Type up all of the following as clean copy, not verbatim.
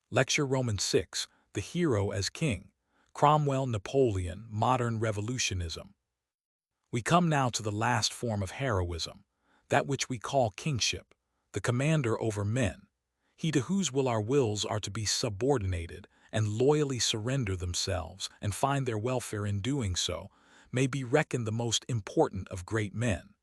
Lecture Roman 6, The Hero as King, Cromwell, Napoleon, Modern Revolutionism. We come now to the last form of heroism, that which we call kingship, the commander over men, he to whose will our wills are to be subordinated and loyally surrender themselves and find their welfare in doing so, may be reckoned the most important of great men.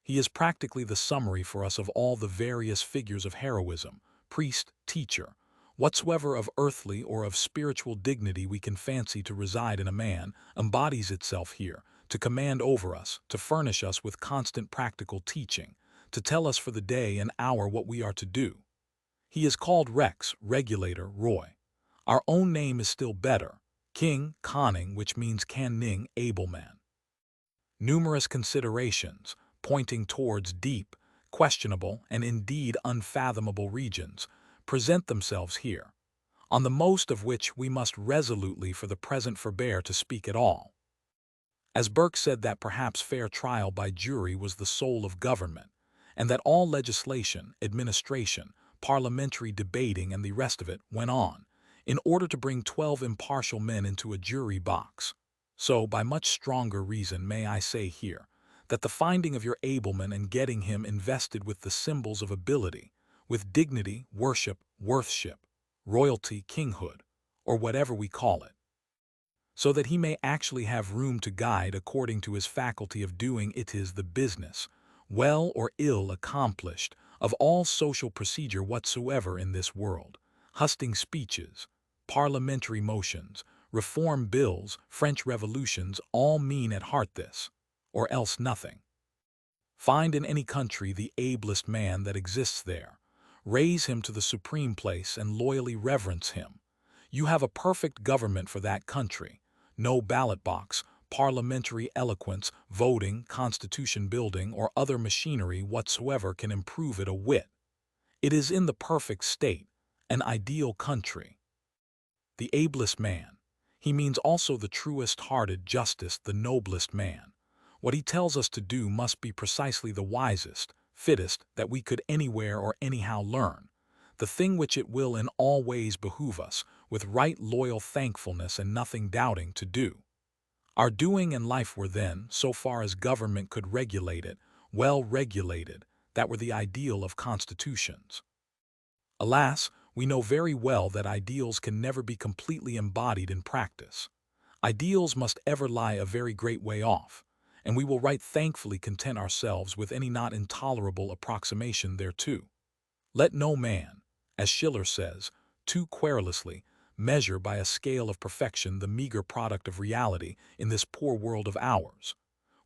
He is practically the summary for us of all the various figures of heroism, priest, teacher, whatsoever of earthly or of spiritual dignity we can fancy to reside in a man, embodies itself here, to command over us, to furnish us with constant practical teaching, to tell us for the day and hour what we are to do. He is called Rex, regulator, Roy. Our own name is still better, King, conning, which means canning, able man. Numerous considerations, pointing towards deep, questionable, and indeed unfathomable regions, present themselves here, on the most of which we must resolutely for the present forbear to speak at all. As Burke said that perhaps fair trial by jury was the soul of government, and that all legislation, administration, parliamentary debating, and the rest of it went on, in order to bring 12 impartial men into a jury box. So, by much stronger reason may I say here, that the finding of your ableman and getting him invested with the symbols of ability, with dignity, worship, worthship, royalty, kinghood, or whatever we call it, so that he may actually have room to guide according to his faculty of doing it is the business, well or ill accomplished, of all social procedure whatsoever in this world, hustings speeches, parliamentary motions, reform bills, French revolutions, all mean at heart this, or else nothing. Find in any country the ablest man that exists there, raise him to the supreme place and loyally reverence him. You have a perfect government for that country. No ballot box, parliamentary eloquence, voting, constitution building, or other machinery whatsoever can improve it a whit. It is in the perfect state, an ideal country. The ablest man. He means also the truest-hearted justice, the noblest man. What he tells us to do must be precisely the wisest, fittest that we could anywhere or anyhow learn, the thing which it will in all ways behoove us, with right loyal thankfulness and nothing doubting, to do. Our doing and life were then, so far as government could regulate it, well regulated, that were the ideal of constitutions. Alas, we know very well that ideals can never be completely embodied in practice. Ideals must ever lie a very great way off, and we will right thankfully content ourselves with any not intolerable approximation thereto. Let no man, as Schiller says, too querulously, measure by a scale of perfection the meager product of reality in this poor world of ours.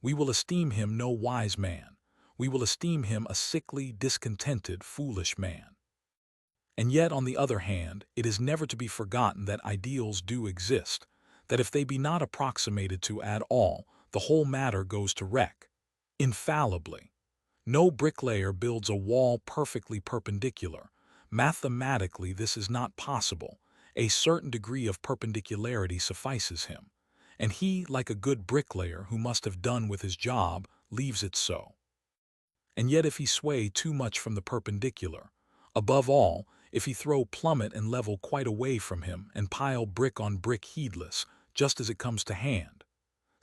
We will esteem him no wise man. We will esteem him a sickly, discontented, foolish man. And yet, on the other hand, it is never to be forgotten that ideals do exist, that if they be not approximated to at all, the whole matter goes to wreck. Infallibly. No bricklayer builds a wall perfectly perpendicular. Mathematically, this is not possible. A certain degree of perpendicularity suffices him, and he, like a good bricklayer who must have done with his job, leaves it so. And yet if he sway too much from the perpendicular, above all, if he throw plummet and level quite away from him and pile brick on brick heedless, just as it comes to hand,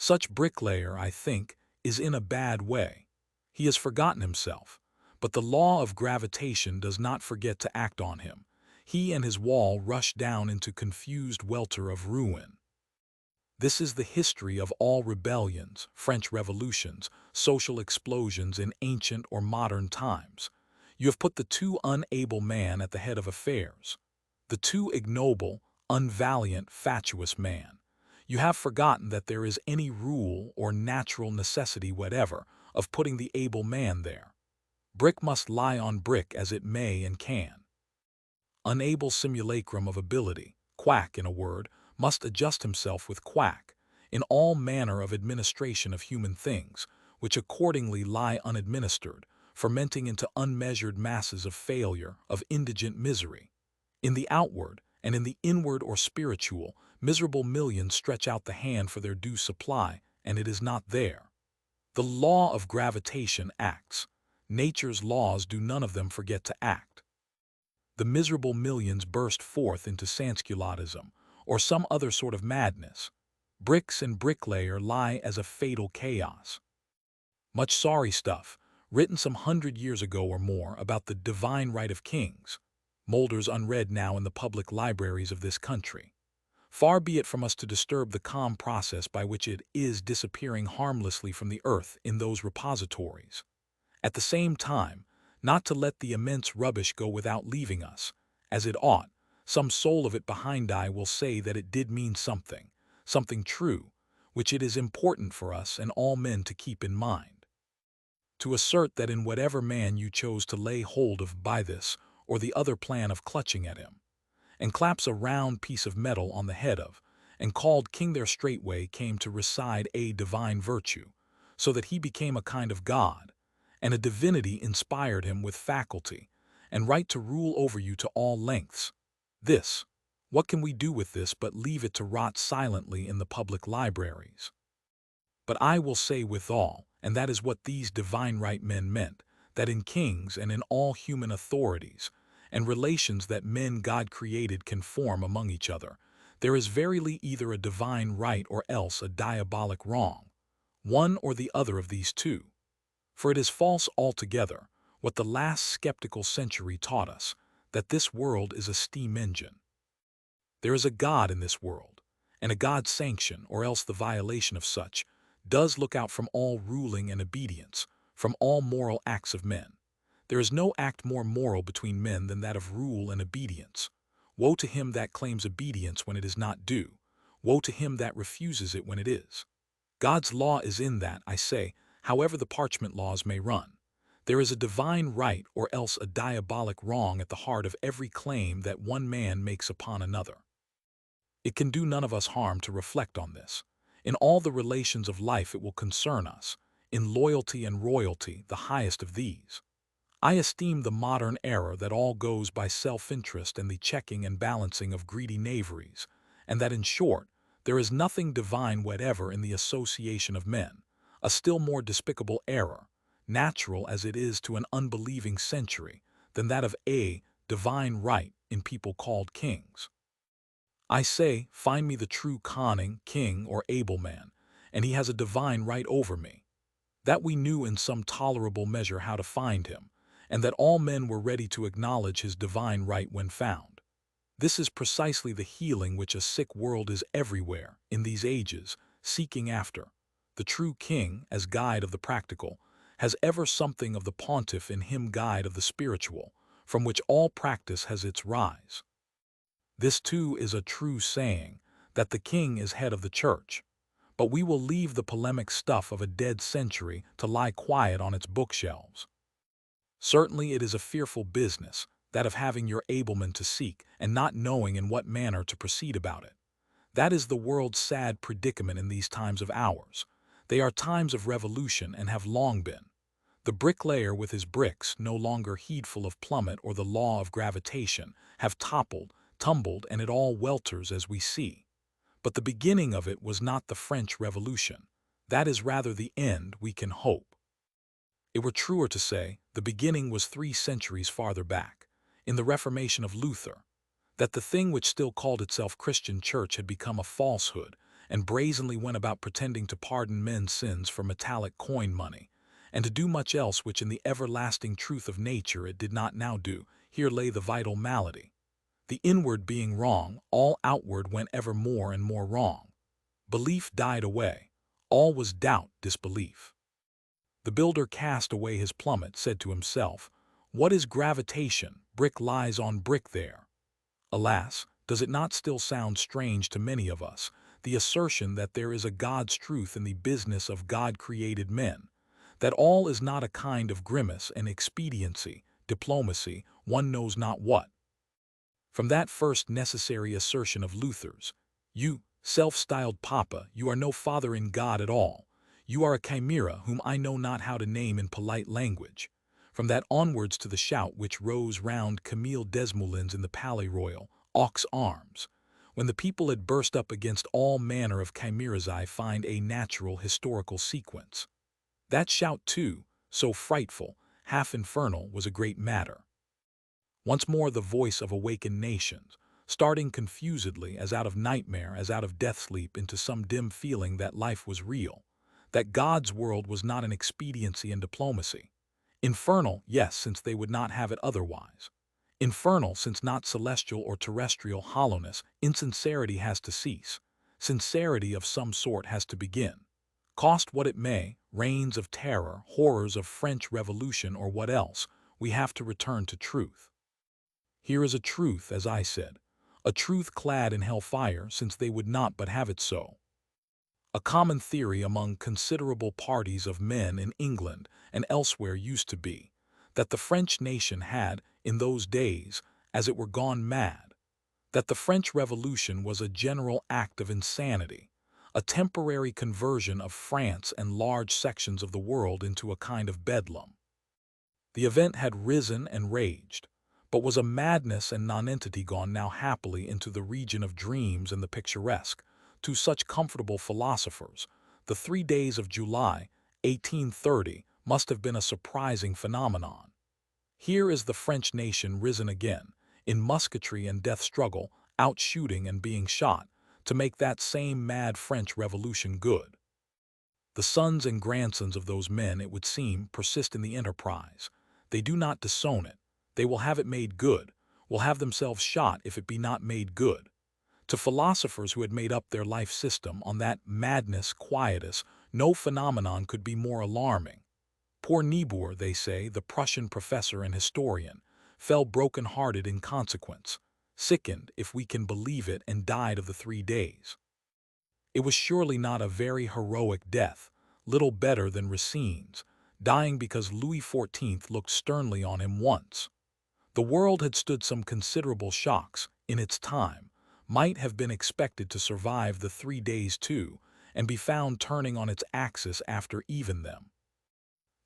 such bricklayer, I think, is in a bad way. He has forgotten himself, but the law of gravitation does not forget to act on him. He and his wall rush down into confused welter of ruin. This is the history of all rebellions, French revolutions, social explosions in ancient or modern times. You have put the too unable man at the head of affairs, the too ignoble, unvaliant, fatuous man. You have forgotten that there is any rule or natural necessity whatever of putting the able man there. Brick must lie on brick as it may and can. Unable simulacrum of ability, quack in a word, must adjust himself with quack, in all manner of administration of human things, which accordingly lie unadministered, fermenting into unmeasured masses of failure, of indigent misery. In the outward, and in the inward or spiritual, miserable millions stretch out the hand for their due supply, and it is not there. The law of gravitation acts. Nature's laws do none of them forget to act. the miserable millions burst forth into sansculottism, or some other sort of madness. Bricks and bricklayer lie as a fatal chaos. Much sorry stuff, written some 100 years ago or more about the divine right of kings, molders unread now in the public libraries of this country. Far be it from us to disturb the calm process by which it is disappearing harmlessly from the earth in those repositories. At the same time, not to let the immense rubbish go without leaving us, as it ought. Some soul of it behind I will say that it did mean something, something true, which it is important for us and all men to keep in mind. To assert that in whatever man you chose to lay hold of by this or the other plan of clutching at him, and claps a round piece of metal on the head of, and called king there straightway came to reside a divine virtue, so that he became a kind of God, and a divinity inspired him with faculty, and right to rule over you to all lengths. This, what can we do with this but leave it to rot silently in the public libraries? But I will say withal, and that is what these divine right men meant, that in kings and in all human authorities, and relations that men God created can form among each other, there is verily either a divine right or else a diabolic wrong, one or the other of these two. For it is false altogether, what the last skeptical century taught us, that this world is a steam engine. There is a God in this world, and a God's sanction, or else the violation of such, does look out from all ruling and obedience, from all moral acts of men. There is no act more moral between men than that of rule and obedience. Woe to him that claims obedience when it is not due. Woe to him that refuses it when it is. God's law is in that, I say, however the parchment laws may run. There is a divine right or else a diabolic wrong at the heart of every claim that one man makes upon another. It can do none of us harm to reflect on this. In all the relations of life it will concern us, in loyalty and royalty the highest of these. I esteem the modern era that all goes by self-interest and the checking and balancing of greedy knaveries, and that in short, there is nothing divine whatever in the association of men, a still more despicable error, natural as it is to an unbelieving century, than that of a divine right in people called kings. I say, find me the true conning, king, or able man, and he has a divine right over me. That we knew in some tolerable measure how to find him, and that all men were ready to acknowledge his divine right when found. This is precisely the healing which a sick world is everywhere, in these ages, seeking after. The true king, as guide of the practical, has ever something of the pontiff in him, guide of the spiritual, from which all practice has its rise. This too is a true saying, that the king is head of the church. But we will leave the polemic stuff of a dead century to lie quiet on its bookshelves. Certainly it is a fearful business, that of having your ablemen to seek, and not knowing in what manner to proceed about it. That is the world's sad predicament in these times of ours. They are times of revolution and have long been. The bricklayer with his bricks, no longer heedful of plummet or the law of gravitation, have toppled, tumbled, and it all welters as we see. But the beginning of it was not the French Revolution. That is rather the end, we can hope. It were truer to say, the beginning was 3 centuries farther back, in the Reformation of Luther, that the thing which still called itself Christian Church had become a falsehood, and brazenly went about pretending to pardon men's sins for metallic coin money, and to do much else which in the everlasting truth of nature it did not now do. Here lay the vital malady. The inward being wrong, all outward went ever more and more wrong. Belief died away. All was doubt, disbelief. The builder cast away his plummet, said to himself, "What is gravitation? Brick lies on brick there." Alas, does it not still sound strange to many of us, the assertion that there is a God's truth in the business of God-created men, that all is not a kind of grimace and expediency, diplomacy, one knows not what? From that first necessary assertion of Luther's, "You, self-styled Papa, you are no father in God at all. You are a chimera whom I know not how to name in polite language." From that onwards to the shout which rose round Camille Desmoulins in the Palais Royal, aux arms, when the people had burst up against all manner of chimeras, I find a natural historical sequence. That shout too, so frightful, half infernal, was a great matter. once more the voice of awakened nations, starting confusedly as out of nightmare, as out of death sleep, into some dim feeling that life was real, that God's world was not an expediency and diplomacy. Infernal, yes, since they would not have it otherwise. Infernal, since not celestial or terrestrial hollowness, insincerity has to cease. Sincerity of some sort has to begin. Cost what it may, reigns of terror, horrors of French Revolution or what else, we have to return to truth. Here is a truth, as I said, a truth clad in hellfire, since they would not but have it so. A common theory among considerable parties of men in England and elsewhere used to be that the French nation had, in those days, as it were gone mad, that the French Revolution was a general act of insanity, a temporary conversion of France and large sections of the world into a kind of bedlam. The event had risen and raged, but was a madness and nonentity gone now happily into the region of dreams and the picturesque. To such comfortable philosophers, the 3 days of July, 1830, must have been a surprising phenomenon. Here is the French nation risen again, in musketry and death struggle, out shooting and being shot, to make that same mad French Revolution good. The sons and grandsons of those men, it would seem, persist in the enterprise. They do not disown it. They will have it made good, will have themselves shot if it be not made good. To philosophers who had made up their life system on that madness quietus, no phenomenon could be more alarming. Poor Niebuhr, they say, the Prussian professor and historian, fell broken-hearted in consequence, sickened, if we can believe it, and died of the 3 days. It was surely not a very heroic death, little better than Racine's, dying because Louis XIV looked sternly on him once. The world had stood some considerable shocks in its time, might have been expected to survive the 3 days too, and be found turning on its axis after even them.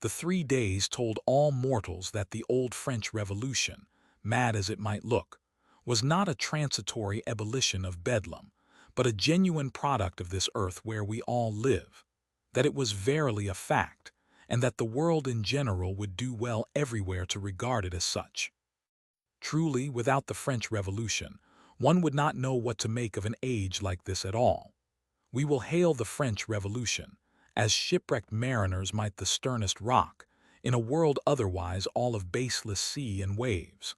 The 3 days told all mortals that the old French Revolution, mad as it might look, was not a transitory ebullition of bedlam, but a genuine product of this earth where we all live, that it was verily a fact, and that the world in general would do well everywhere to regard it as such. Truly, without the French Revolution, one would not know what to make of an age like this at all. We will hail the French Revolution, as shipwrecked mariners might the sternest rock, in a world otherwise all of baseless sea and waves.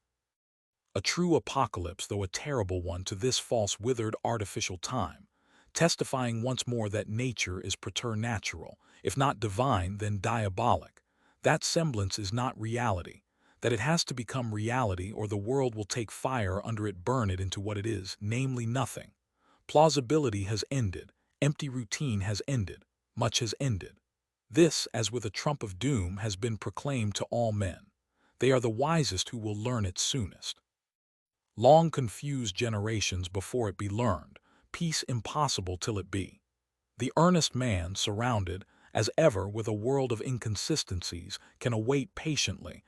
A true apocalypse, though a terrible one to this false withered artificial time, testifying once more that nature is preternatural, if not divine, then diabolic. That semblance is not reality, that it has to become reality or the world will take fire under it, burn it into what it is, namely nothing. Plausibility has ended, empty routine has ended, much has ended. This, as with a trump of doom, has been proclaimed to all men. They are the wisest who will learn it soonest. Long confused generations before it be learned, peace impossible till it be. The earnest man, surrounded, as ever, with a world of inconsistencies, can await patiently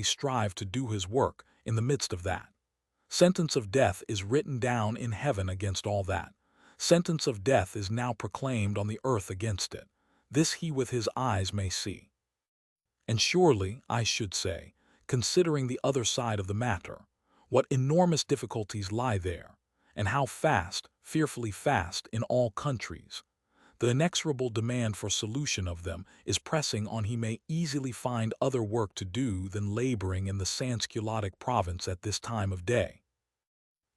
strive to do his work in the midst of that. Sentence of death is written down in heaven against all that. Sentence of death is now proclaimed on the earth against it. This he with his eyes may see. And surely, I should say, considering the other side of the matter, what enormous difficulties lie there, and how fast, fearfully fast, in all countries. The inexorable demand for solution of them is pressing on. He may easily find other work to do than laboring in the Sansculottic province at this time of day.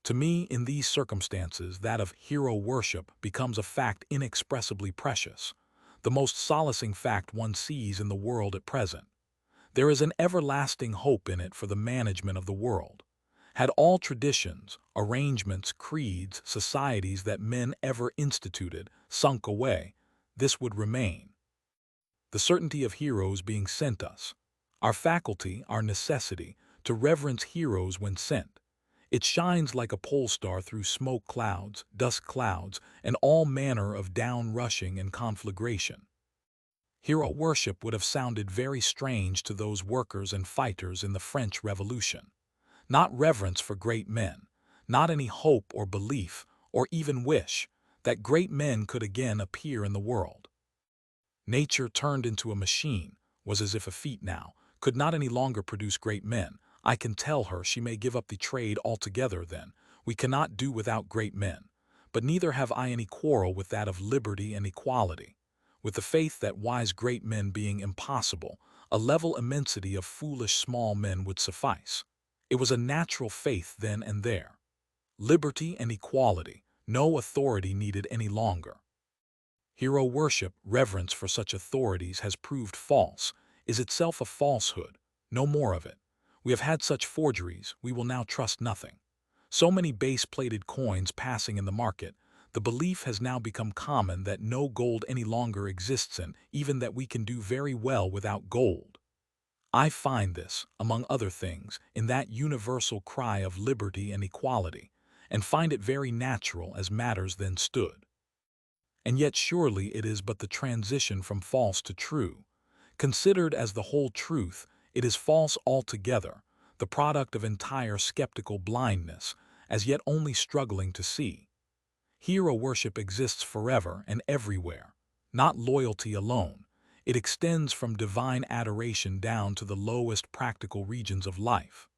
To me, in these circumstances, that of hero worship becomes a fact inexpressibly precious, the most solacing fact one sees in the world at present. There is an everlasting hope in it for the management of the world. Had all traditions, arrangements, creeds, societies that men ever instituted sunk away, this would remain. The certainty of heroes being sent us, our faculty, our necessity, to reverence heroes when sent. It shines like a pole star through smoke clouds, dust clouds, and all manner of down-rushing and conflagration. Hero worship would have sounded very strange to those workers and fighters in the French Revolution. Not reverence for great men, not any hope or belief, or even wish, that great men could again appear in the world. Nature turned into a machine was as if effete now, could not any longer produce great men, I can tell her she may give up the trade altogether then. We cannot do without great men. But neither have I any quarrel with that of liberty and equality. With the faith that wise great men being impossible, a level immensity of foolish small men would suffice. It was a natural faith then and there. Liberty and equality, no authority needed any longer. Hero worship, reverence for such authorities has proved false, is itself a falsehood. No more of it. We have had such forgeries, we will now trust nothing. So many base-plated coins passing in the market, the belief has now become common that no gold any longer exists and even that we can do very well without gold. I find this, among other things, in that universal cry of liberty and equality, and find it very natural as matters then stood. And yet surely it is but the transition from false to true. Considered as the whole truth, it is false altogether, the product of entire skeptical blindness, as yet only struggling to see. Hero worship exists forever and everywhere, not loyalty alone. It extends from divine adoration down to the lowest practical regions of life.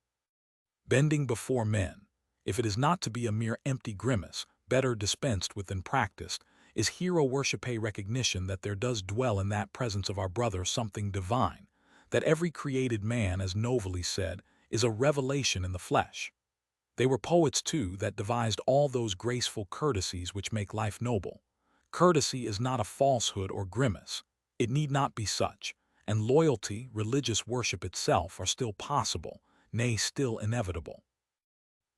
Bending before men, if it is not to be a mere empty grimace, better dispensed with than practiced, is hero worship a recognition that there does dwell in that presence of our brother something divine, that every created man, as Novely said, is a revelation in the flesh. They were poets, too, that devised all those graceful courtesies which make life noble. Courtesy is not a falsehood or grimace. It need not be such, and loyalty, religious worship itself are still possible, nay, still inevitable.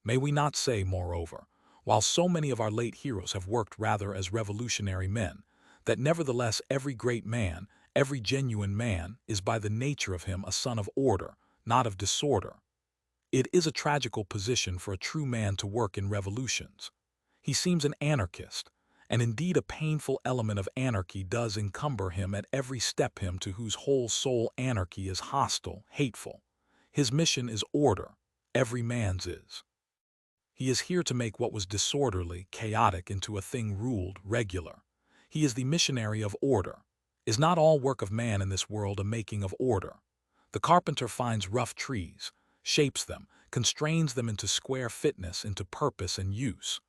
May we not say, moreover, while so many of our late heroes have worked rather as revolutionary men, that nevertheless every great man, every genuine man, is by the nature of him a son of order, not of disorder. It is a tragical position for a true man to work in revolutions. He seems an anarchist, and indeed a painful element of anarchy does encumber him at every step, him to whose whole soul anarchy is hostile, hateful. His mission is order, every man's is. He is here to make what was disorderly, chaotic, into a thing ruled, regular. He is the missionary of order. Is not all work of man in this world a making of order? The carpenter finds rough trees, shapes them, constrains them into square fitness, into purpose and use.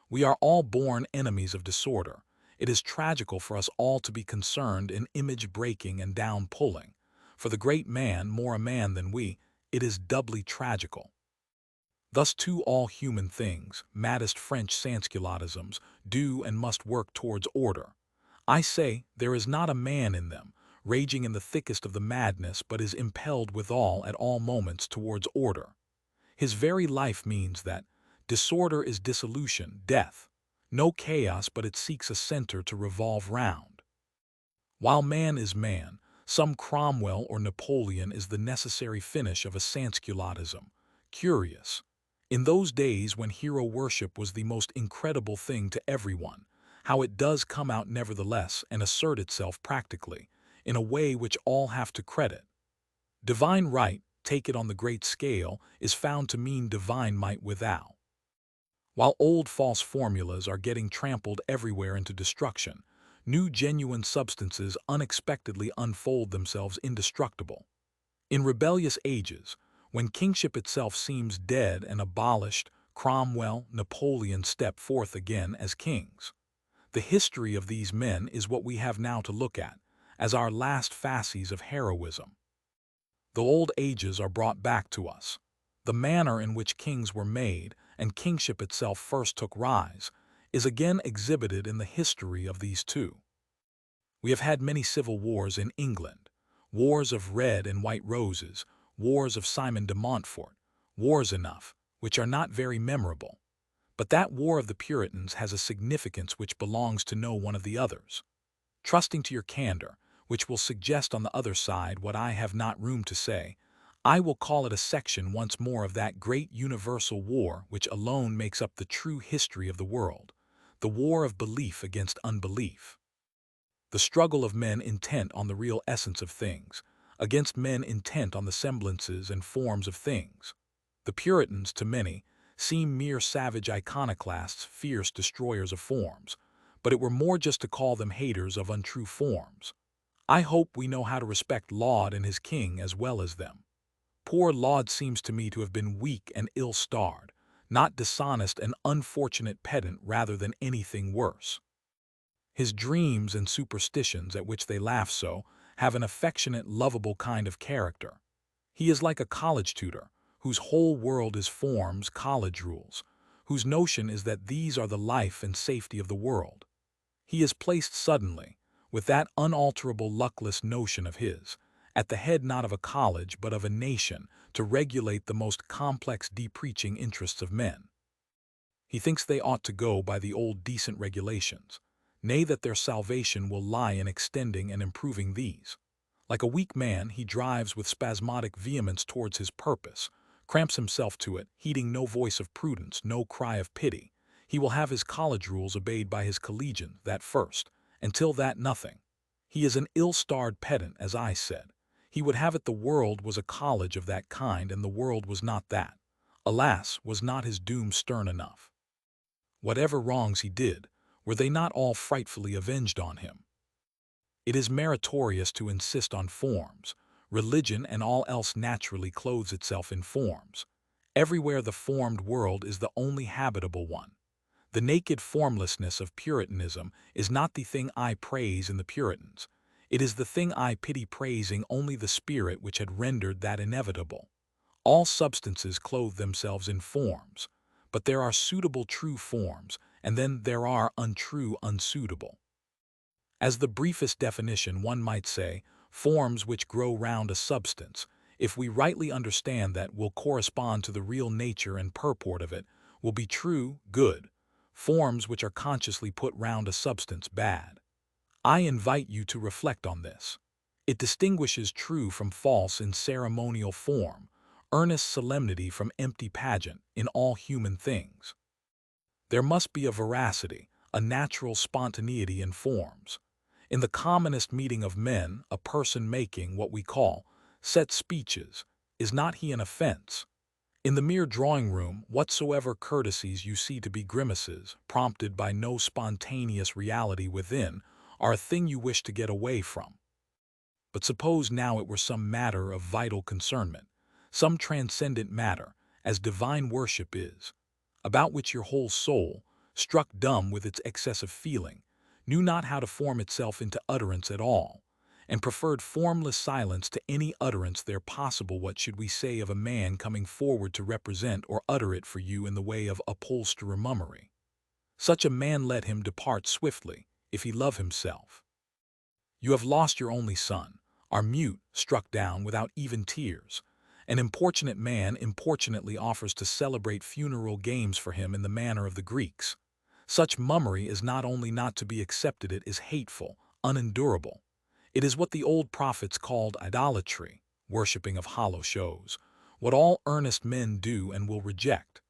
We are all born enemies of disorder. It is tragical for us all to be concerned in image-breaking and down-pulling. For the great man, more a man than we, it is doubly tragical. Thus too all human things, maddest French sansculottisms, do and must work towards order. I say, there is not a man in them, raging in the thickest of the madness, but is impelled withal at all moments towards order. His very life means that disorder is dissolution, death. No chaos, but it seeks a center to revolve round. While man is man, some Cromwell or Napoleon is the necessary finish of a sansculottism. Curious. In those days when hero worship was the most incredible thing to everyone, how it does come out nevertheless and assert itself practically, in a way which all have to credit. Divine right, take it on the great scale, is found to mean divine might withal. While old false formulas are getting trampled everywhere into destruction, new genuine substances unexpectedly unfold themselves indestructible. In rebellious ages, when kingship itself seems dead and abolished, Cromwell, Napoleon step forth again as kings. The history of these men is what we have now to look at, as our last fasces of heroism. The old ages are brought back to us. The manner in which kings were made, and kingship itself first took rise, is again exhibited in the history of these two. We have had many civil wars in England, wars of red and white roses, wars of Simon de Montfort, wars enough, which are not very memorable. But that war of the Puritans has a significance which belongs to no one of the others. Trusting to your candor, which will suggest on the other side what I have not room to say, I will call it a section once more of that great universal war which alone makes up the true history of the world, the war of belief against unbelief. The struggle of men intent on the real essence of things, against men intent on the semblances and forms of things. The Puritans, to many, seem mere savage iconoclasts, fierce destroyers of forms, but it were more just to call them haters of untrue forms. I hope we know how to respect Laud and his king as well as them. Poor Laud seems to me to have been weak and ill-starred, not dishonest and unfortunate pedant rather than anything worse. His dreams and superstitions, at which they laugh so, have an affectionate, lovable kind of character. He is like a college tutor, whose whole world is forms, college rules, whose notion is that these are the life and safety of the world. He is placed suddenly, with that unalterable luckless notion of his, at the head not of a college but of a nation, to regulate the most complex de-preaching interests of men. He thinks they ought to go by the old decent regulations, nay, that their salvation will lie in extending and improving these. Like a weak man, he drives with spasmodic vehemence towards his purpose, cramps himself to it, heeding no voice of prudence, no cry of pity. He will have his college rules obeyed by his collegian, that first, until that nothing. He is an ill-starred pedant, as I said. He would have it the world was a college of that kind, and the world was not that. Alas, was not his doom stern enough? Whatever wrongs he did, were they not all frightfully avenged on him? It is meritorious to insist on forms. Religion and all else naturally clothes itself in forms. Everywhere the formed world is the only habitable one. The naked formlessness of Puritanism is not the thing I praise in the Puritans. It is the thing I pity, praising only the spirit which had rendered that inevitable. All substances clothe themselves in forms, but there are suitable true forms, and then there are untrue unsuitable. As the briefest definition, one might say, forms which grow round a substance, if we rightly understand that, will correspond to the real nature and purport of it, will be true, good. Forms which are consciously put round a substance, bad. I invite you to reflect on this. It distinguishes true from false in ceremonial form, earnest solemnity from empty pageant in all human things. There must be a veracity, a natural spontaneity in forms. In the commonest meeting of men, a person making what we call set speeches, is not he an offense? In the mere drawing-room, whatsoever courtesies you see to be grimaces, prompted by no spontaneous reality within, are a thing you wish to get away from. But suppose now it were some matter of vital concernment, some transcendent matter, as divine worship is, about which your whole soul, struck dumb with its excess of feeling, knew not how to form itself into utterance at all, and preferred formless silence to any utterance there possible. What should we say of a man coming forward to represent or utter it for you in the way of upholsterer mummery? Such a man let him depart swiftly, if he love himself. You have lost your only son, are mute, struck down without even tears. An importunate man importunately offers to celebrate funeral games for him in the manner of the Greeks. Such mummery is not only not to be accepted, it is hateful, unendurable. It is what the old prophets called idolatry, worshipping of hollow shows, what all earnest men do and will reject.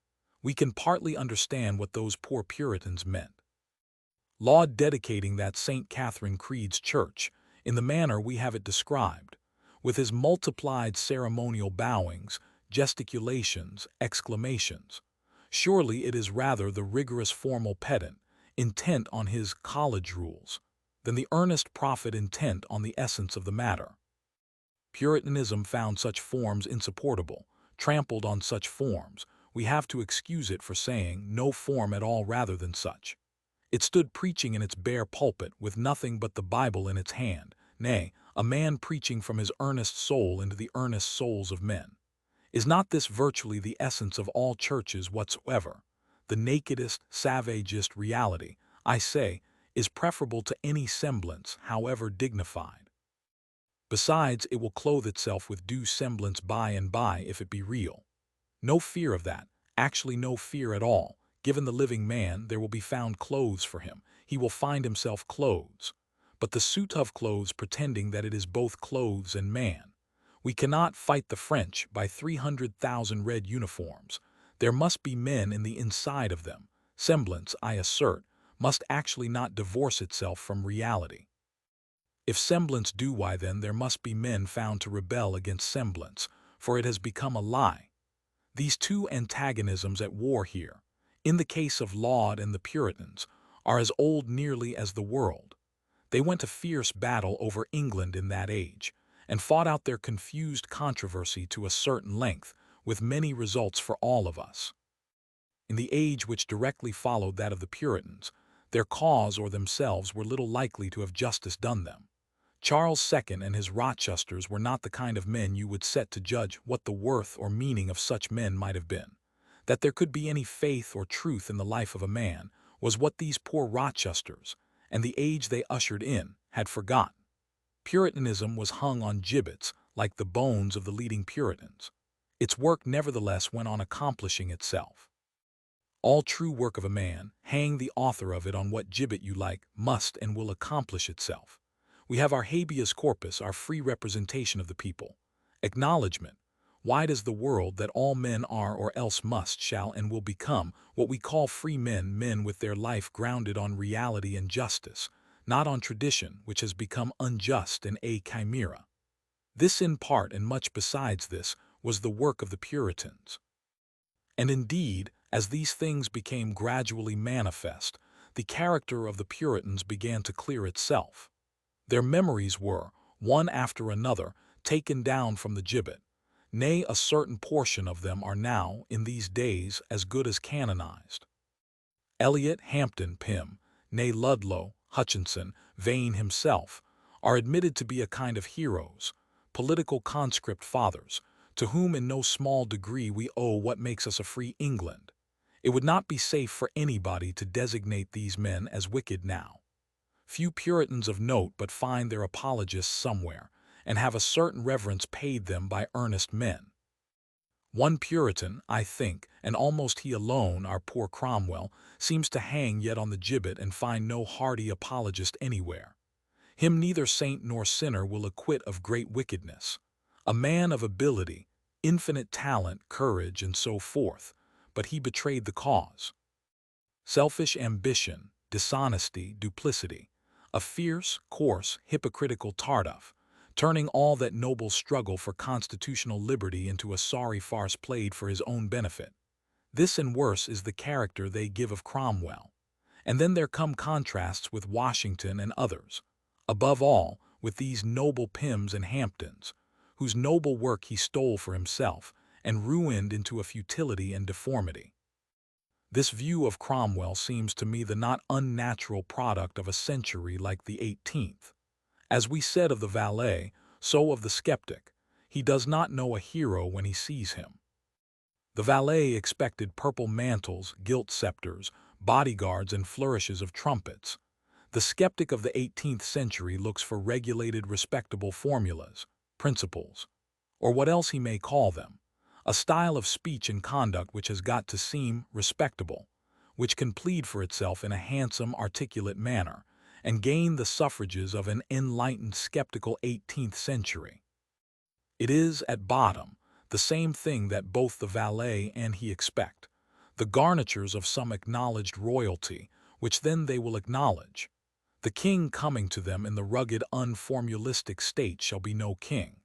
We can partly understand what those poor Puritans meant. Laud dedicating that St. Catherine Creed's church, in the manner we have it described, with his multiplied ceremonial bowings, gesticulations, exclamations. Surely it is rather the rigorous formal pedant, intent on his college rules, than the earnest prophet intent on the essence of the matter. Puritanism found such forms insupportable, trampled on such forms. We have to excuse it for saying no form at all rather than such. It stood preaching in its bare pulpit with nothing but the Bible in its hand, nay, a man preaching from his earnest soul into the earnest souls of men. Is not this virtually the essence of all churches whatsoever? The nakedest, savagest reality, I say, is preferable to any semblance, however dignified. Besides, it will clothe itself with due semblance by and by if it be real. No fear of that, actually no fear at all. Given the living man, there will be found clothes for him. He will find himself clothes. But the suit of clothes pretending that it is both clothes and man. We cannot fight the French by 300,000 red uniforms. There must be men in the inside of them. Semblance, I assert, must actually not divorce itself from reality. If semblance do, why then there must be men found to rebel against semblance, for it has become a lie. These two antagonisms at war here, in the case of Laud and the Puritans, are as old nearly as the world. They went to fierce battle over England in that age, and fought out their confused controversy to a certain length, with many results for all of us. In the age which directly followed that of the Puritans, their cause or themselves were little likely to have justice done them. Charles II and his Rochesters were not the kind of men you would set to judge what the worth or meaning of such men might have been. That there could be any faith or truth in the life of a man was what these poor Rochesters, and the age they ushered in, had forgotten. Puritanism was hung on gibbets like the bones of the leading Puritans. Its work nevertheless went on accomplishing itself. All true work of a man, hang the author of it on what gibbet you like, must and will accomplish itself. We have our habeas corpus, our free representation of the people. Acknowledgement, wide as the world, that all men are or else must, shall, and will become what we call free men, men with their life grounded on reality and justice, not on tradition, which has become unjust and a chimera. This in part, and much besides this, was the work of the Puritans. And indeed, as these things became gradually manifest, the character of the Puritans began to clear itself. Their memories were, one after another, taken down from the gibbet. Nay, a certain portion of them are now, in these days, as good as canonized. Eliot, Hampden, Pym, nay Ludlow, Hutchinson, Vane himself, are admitted to be a kind of heroes, political conscript fathers, to whom in no small degree we owe what makes us a free England. It would not be safe for anybody to designate these men as wicked now. Few Puritans of note but find their apologists somewhere, and have a certain reverence paid them by earnest men. One Puritan, I think, and almost he alone, our poor Cromwell, seems to hang yet on the gibbet and find no hearty apologist anywhere. Him neither saint nor sinner will acquit of great wickedness. A man of ability, infinite talent, courage, and so forth, but he betrayed the cause. Selfish ambition, dishonesty, duplicity, a fierce, coarse, hypocritical Tardif, turning all that noble struggle for constitutional liberty into a sorry farce played for his own benefit. This and worse is the character they give of Cromwell. And then there come contrasts with Washington and others. Above all, with these noble Pyms and Hampdens, whose noble work he stole for himself, and ruined into a futility and deformity. This view of Cromwell seems to me the not unnatural product of a century like the 18th. As we said of the valet, so of the skeptic. He does not know a hero when he sees him. The valet expected purple mantles, gilt scepters, bodyguards, and flourishes of trumpets. The skeptic of the 18th century looks for regulated, respectable formulas, principles, or what else he may call them, a style of speech and conduct which has got to seem respectable, which can plead for itself in a handsome, articulate manner, and gain the suffrages of an enlightened, skeptical 18th century. It is, at bottom, the same thing that both the valet and he expect, the garnitures of some acknowledged royalty, which then they will acknowledge. The king coming to them in the rugged, unformulistic state shall be no king.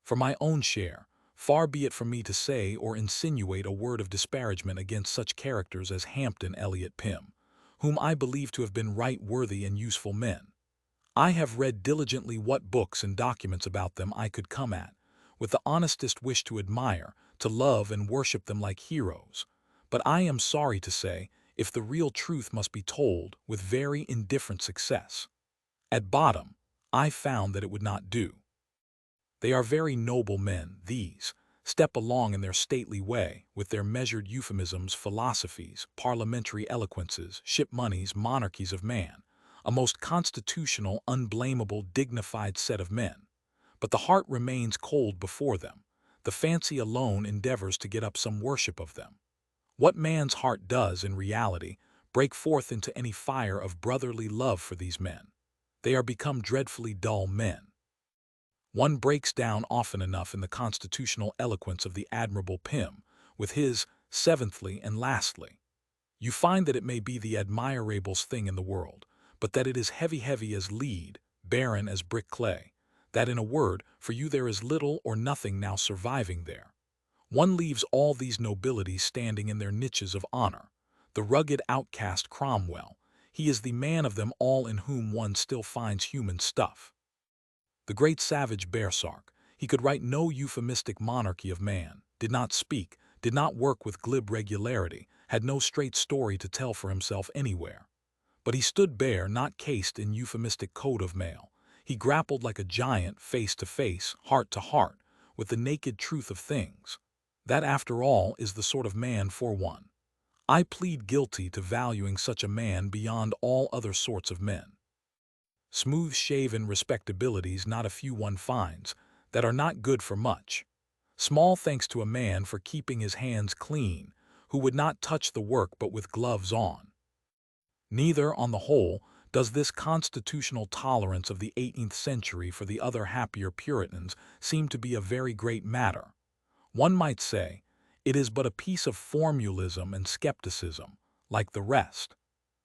For my own share, far be it from me to say or insinuate a word of disparagement against such characters as Hampden, Eliot, Pym, whom I believe to have been right worthy and useful men. I have read diligently what books and documents about them I could come at, with the honestest wish to admire, to love and worship them like heroes. But I am sorry to say, if the real truth must be told, with very indifferent success. At bottom, I found that it would not do. They are very noble men, these, step along in their stately way, with their measured euphemisms, philosophies, parliamentary eloquences, ship moneys, monarchies of man, a most constitutional, unblameable, dignified set of men. But the heart remains cold before them. The fancy alone endeavors to get up some worship of them. What man's heart does, in reality, break forth into any fire of brotherly love for these men? They are become dreadfully dull men. One breaks down often enough in the constitutional eloquence of the admirable Pym, with his seventhly and lastly. You find that it may be the admirablest thing in the world, but that it is heavy as lead, barren as brick clay, that in a word, for you there is little or nothing now surviving there. One leaves all these nobilities standing in their niches of honor. The rugged outcast Cromwell, he is the man of them all in whom one still finds human stuff. The great savage Berserk, he could write no euphemistic monarchy of man, did not speak, did not work with glib regularity, had no straight story to tell for himself anywhere. But he stood bare, not cased in euphemistic coat of mail. He grappled like a giant, face to face, heart to heart, with the naked truth of things. That, after all, is the sort of man for one. I plead guilty to valuing such a man beyond all other sorts of men. Smooth-shaven respectabilities not a few one finds, that are not good for much. Small thanks to a man for keeping his hands clean, who would not touch the work but with gloves on. Neither, on the whole, does this constitutional tolerance of the 18th century for the other happier Puritans seem to be a very great matter. One might say, it is but a piece of formalism and skepticism, like the rest.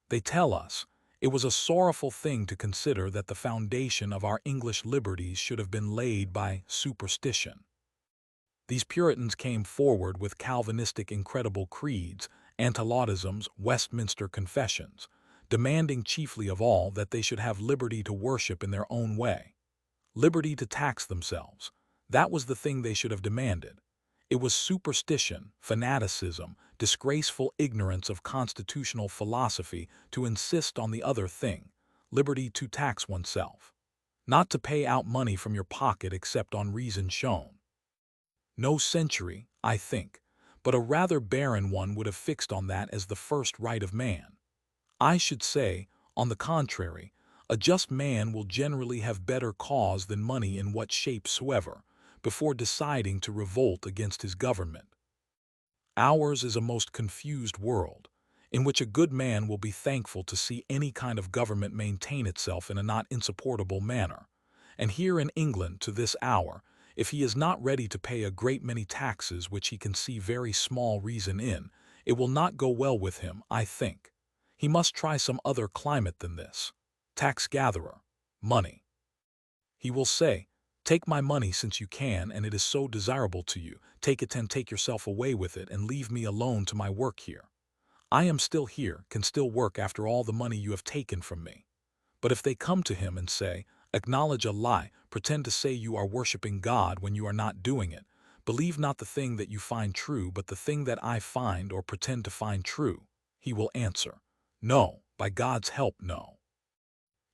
They tell us, it was a sorrowful thing to consider that the foundation of our English liberties should have been laid by superstition. These Puritans came forward with Calvinistic incredible creeds, antilogisms, Westminster confessions, demanding chiefly of all that they should have liberty to worship in their own way. Liberty to tax themselves, that was the thing they should have demanded. It was superstition, fanaticism, disgraceful ignorance of constitutional philosophy to insist on the other thing, liberty to tax oneself. Not to pay out money from your pocket except on reason shown. No century, I think, but a rather barren one would have fixed on that as the first right of man. I should say, on the contrary, a just man will generally have better cause than money in what shape soever, before deciding to revolt against his government. Ours is a most confused world, in which a good man will be thankful to see any kind of government maintain itself in a not insupportable manner, and here in England to this hour, if he is not ready to pay a great many taxes which he can see very small reason in, it will not go well with him, I think. He must try some other climate than this. Tax-gatherer, money. He will say, take my money since you can and it is so desirable to you, take it and take yourself away with it and leave me alone to my work here. I am still here, can still work after all the money you have taken from me. But if they come to him and say, acknowledge a lie, pretend to say you are worshiping God when you are not doing it, believe not the thing that you find true but the thing that I find or pretend to find true, he will answer, no, by God's help, no.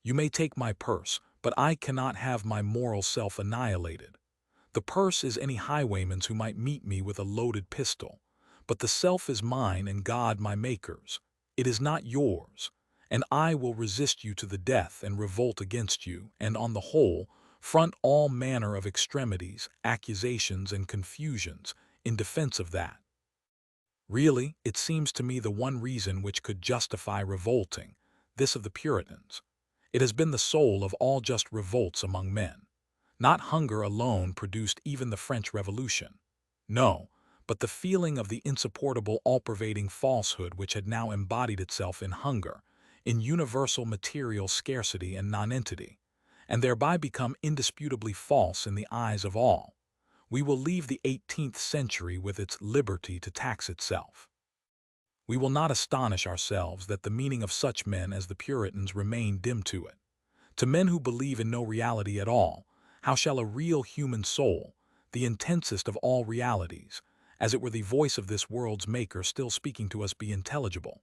You may take my purse, but I cannot have my moral self annihilated. The purse is any highwayman's who might meet me with a loaded pistol, but the self is mine and God my maker's. It is not yours, and I will resist you to the death and revolt against you, and on the whole, front all manner of extremities, accusations, and confusions in defense of that. Really, it seems to me the one reason which could justify revolting, this of the Puritans. It has been the soul of all just revolts among men. Not hunger alone produced even the French Revolution. No, but the feeling of the insupportable all-pervading falsehood which had now embodied itself in hunger, in universal material scarcity and nonentity, and thereby become indisputably false in the eyes of all. We will leave the 18th century with its liberty to tax itself. We will not astonish ourselves that the meaning of such men as the Puritans remain dim to it. To men who believe in no reality at all, how shall a real human soul, the intensest of all realities, as it were the voice of this world's maker still speaking to us, be intelligible?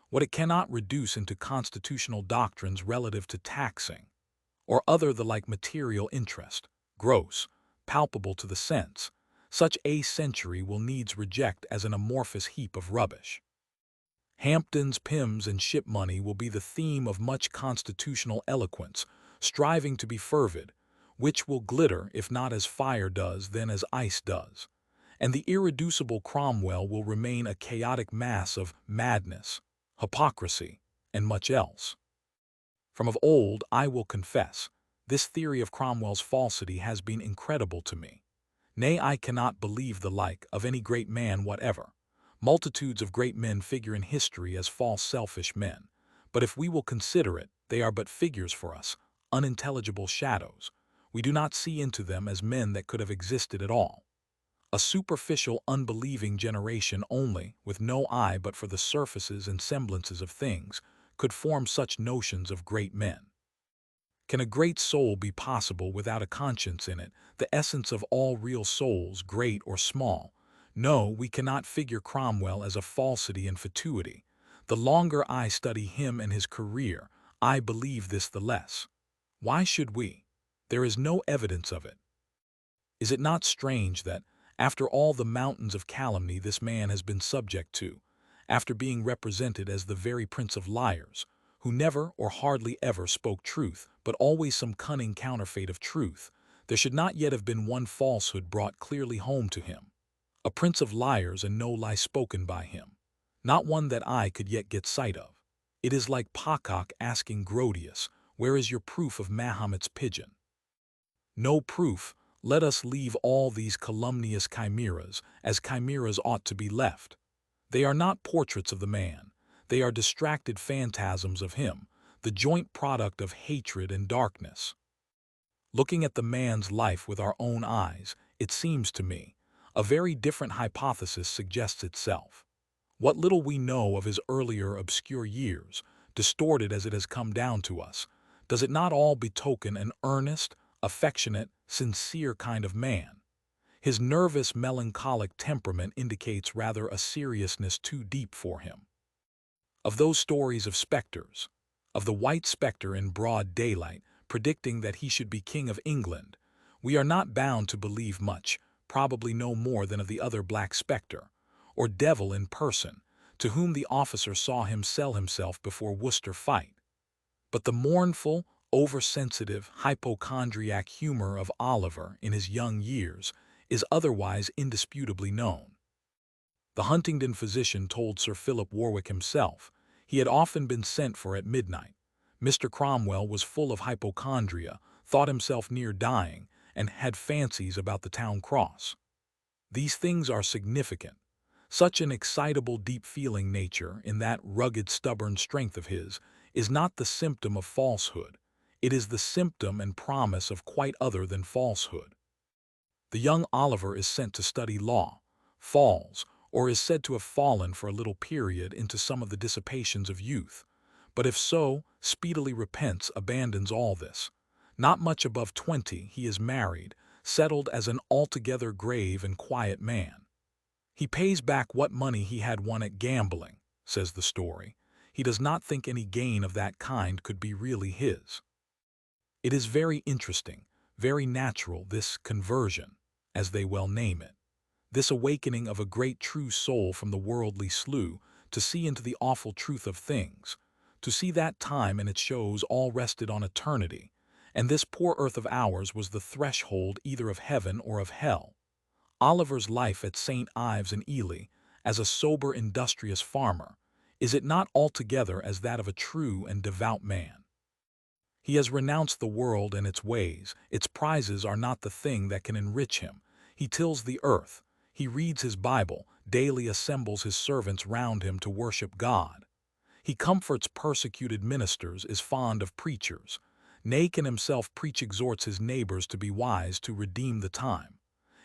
What it cannot reduce into constitutional doctrines relative to taxing, or other the like material interest, gross, palpable to the sense, such a century will needs reject as an amorphous heap of rubbish. Hampdens, Pims, and ship money will be the theme of much constitutional eloquence, striving to be fervid, which will glitter if not as fire does then as ice does, and the irreducible Cromwell will remain a chaotic mass of madness, hypocrisy, and much else. From of old, I will confess, this theory of Cromwell's falsity has been incredible to me. Nay, I cannot believe the like of any great man whatever. Multitudes of great men figure in history as false selfish men, but if we will consider it, they are but figures for us, unintelligible shadows. We do not see into them as men that could have existed at all. A superficial, unbelieving generation only, with no eye but for the surfaces and semblances of things, could form such notions of great men. Can a great soul be possible without a conscience in it, the essence of all real souls, great or small? No, we cannot figure Cromwell as a falsity and fatuity. The longer I study him and his career, I believe this the less. Why should we? There is no evidence of it. Is it not strange that, after all the mountains of calumny this man has been subject to, after being represented as the very prince of liars, who never or hardly ever spoke truth, but always some cunning counterfeit of truth, there should not yet have been one falsehood brought clearly home to him? A prince of liars and no lie spoken by him. Not one that I could yet get sight of. It is like Pocock asking Grotius, where is your proof of Mahomet's pigeon? No proof. Let us leave all these calumnious chimeras as chimeras ought to be left. They are not portraits of the man. They are distracted phantasms of him, the joint product of hatred and darkness. Looking at the man's life with our own eyes, it seems to me, a very different hypothesis suggests itself. What little we know of his earlier obscure years, distorted as it has come down to us, does it not all betoken an earnest, affectionate, sincere kind of man? His nervous, melancholic temperament indicates rather a seriousness too deep for him. Of those stories of specters, of the white spectre in broad daylight, predicting that he should be king of England, we are not bound to believe much, probably no more than of the other black spectre, or devil in person, to whom the officer saw him sell himself before Worcester fight. But the mournful, oversensitive, hypochondriac humor of Oliver in his young years is otherwise indisputably known. The Huntingdon physician told Sir Philip Warwick himself he had often been sent for at midnight. Mr. Cromwell was full of hypochondria, thought himself near dying, and had fancies about the town cross. These things are significant. Such an excitable, deep-feeling nature, in that rugged, stubborn strength of his, is not the symptom of falsehood. It is the symptom and promise of quite other than falsehood. The young Oliver is sent to study law, falls, or is said to have fallen for a little period into some of the dissipations of youth, but if so, speedily repents, abandons all this. Not much above 20, he is married, settled as an altogether grave and quiet man. He pays back what money he had won at gambling, says the story. He does not think any gain of that kind could be really his. It is very interesting, very natural, this conversion, as they well name it, this awakening of a great true soul from the worldly slough to see into the awful truth of things, to see that time and its shows all rested on eternity, and this poor earth of ours was the threshold either of heaven or of hell. Oliver's life at St. Ives in Ely, as a sober, industrious farmer, is it not altogether as that of a true and devout man? He has renounced the world and its ways. Its prizes are not the thing that can enrich him. He tills the earth. He reads his Bible, daily assembles his servants round him to worship God. He comforts persecuted ministers, is fond of preachers. Nay, can himself preach, exhorts his neighbors to be wise, to redeem the time.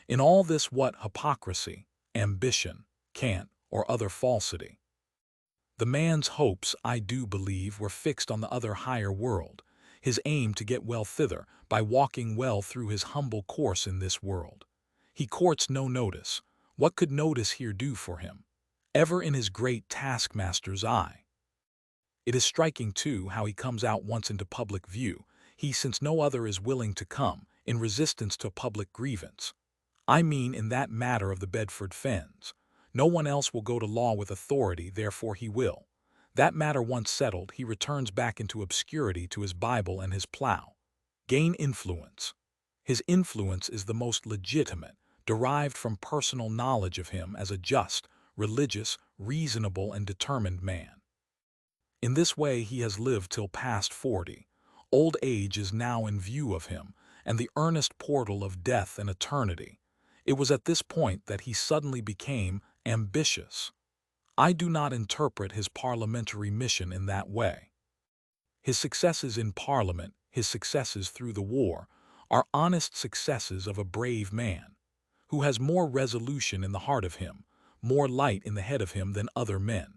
In all this, what hypocrisy, ambition, cant, or other falsity? The man's hopes, I do believe, were fixed on the other higher world, his aim to get well thither by walking well through his humble course in this world. He courts no notice. What could notice here do for him? Ever in his great taskmaster's eye. It is striking, too, how he comes out once into public view, he, since no other is willing to come, in resistance to public grievance. I mean in that matter of the Bedford Fens. No one else will go to law with authority, therefore he will. That matter once settled, he returns back into obscurity to his Bible and his plough. Gain influence. His influence is the most legitimate, derived from personal knowledge of him as a just, religious, reasonable, and determined man. In this way he has lived till past 40. Old age is now in view of him, and the earnest portal of death and eternity. It was at this point that he suddenly became ambitious. I do not interpret his parliamentary mission in that way. His successes in Parliament, his successes through the war, are honest successes of a brave man, who has more resolution in the heart of him, more light in the head of him than other men.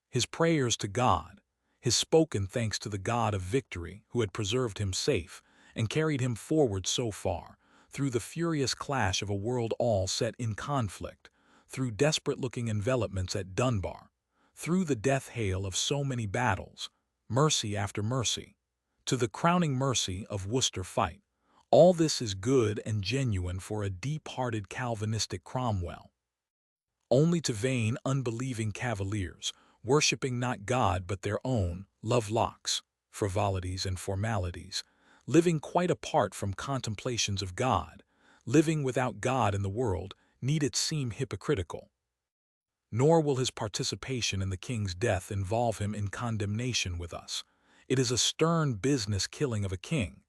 His prayers to God, his spoken thanks to the God of victory who had preserved him safe and carried him forward so far, through the furious clash of a world all set in conflict, through desperate-looking envelopments at Dunbar, through the death hail of so many battles, mercy after mercy, to the crowning mercy of Worcester fight. All this is good and genuine for a deep-hearted Calvinistic Cromwell. Only to vain, unbelieving cavaliers, worshipping not God but their own love-locks, frivolities and formalities, living quite apart from contemplations of God, living without God in the world, need it seem hypocritical. Nor will his participation in the king's death involve him in condemnation with us. It is a stern business killing of a king,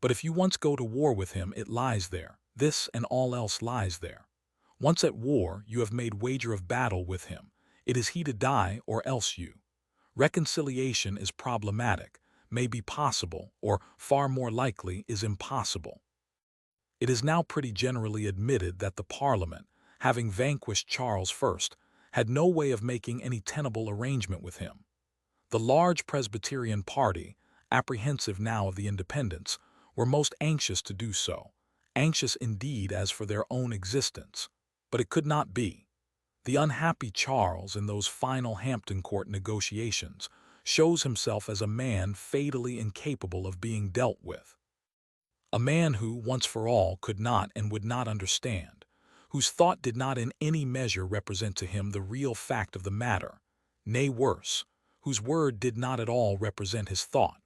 but if you once go to war with him, it lies there. This and all else lies there. Once at war, you have made wager of battle with him. It is he to die or else you. Reconciliation is problematic, may be possible, or far more likely is impossible. It is now pretty generally admitted that the Parliament, having vanquished Charles I, had no way of making any tenable arrangement with him. The large Presbyterian party, apprehensive now of the independents, were most anxious to do so, anxious indeed as for their own existence. But it could not be. The unhappy Charles in those final Hampton Court negotiations shows himself as a man fatally incapable of being dealt with. A man who, once for all, could not and would not understand, whose thought did not in any measure represent to him the real fact of the matter, nay worse, whose word did not at all represent his thought.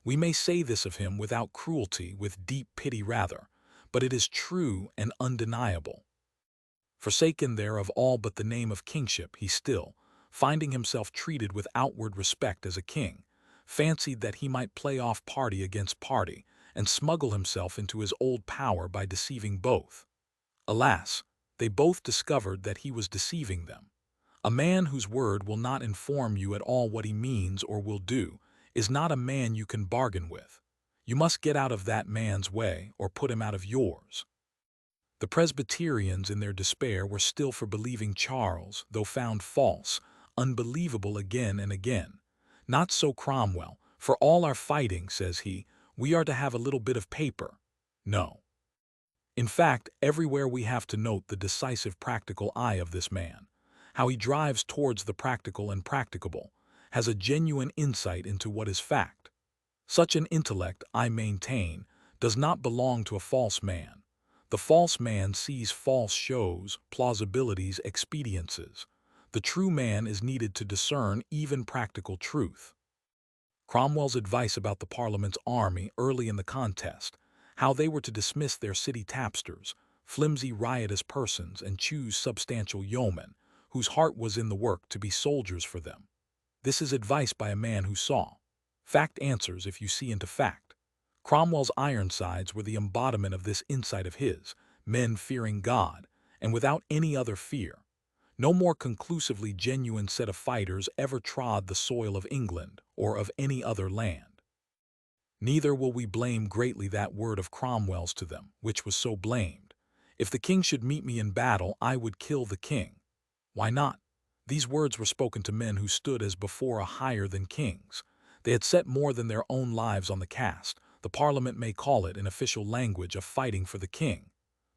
We may say this of him without cruelty, with deep pity rather, but it is true and undeniable. Forsaken there of all but the name of kingship, he still, finding himself treated with outward respect as a king, fancied that he might play off party against party and smuggle himself into his old power by deceiving both. Alas, they both discovered that he was deceiving them. A man whose word will not inform you at all what he means or will do is not a man you can bargain with. You must get out of that man's way or put him out of yours. The Presbyterians in their despair were still for believing Charles, though found false, unbelievable again and again. Not so Cromwell. For all our fighting, says he, we are to have a little bit of paper. No. In fact, everywhere we have to note the decisive practical eye of this man, how he drives towards the practical and practicable, has a genuine insight into what is fact. Such an intellect, I maintain, does not belong to a false man. The false man sees false shows, plausibilities, expediences. The true man is needed to discern even practical truth. Cromwell's advice about the Parliament's army early in the contest, how they were to dismiss their city tapsters, flimsy riotous persons, and choose substantial yeomen, whose heart was in the work, to be soldiers for them. This is advice by a man who saw. Fact answers if you see into fact. Cromwell's Ironsides were the embodiment of this insight of his, men fearing God, and without any other fear. No more conclusively genuine set of fighters ever trod the soil of England or of any other land. Neither will we blame greatly that word of Cromwell's to them, which was so blamed. If the king should meet me in battle, I would kill the king. Why not? These words were spoken to men who stood as before a higher than kings. They had set more than their own lives on the cast. The Parliament may call it, in official language, a fighting for the king.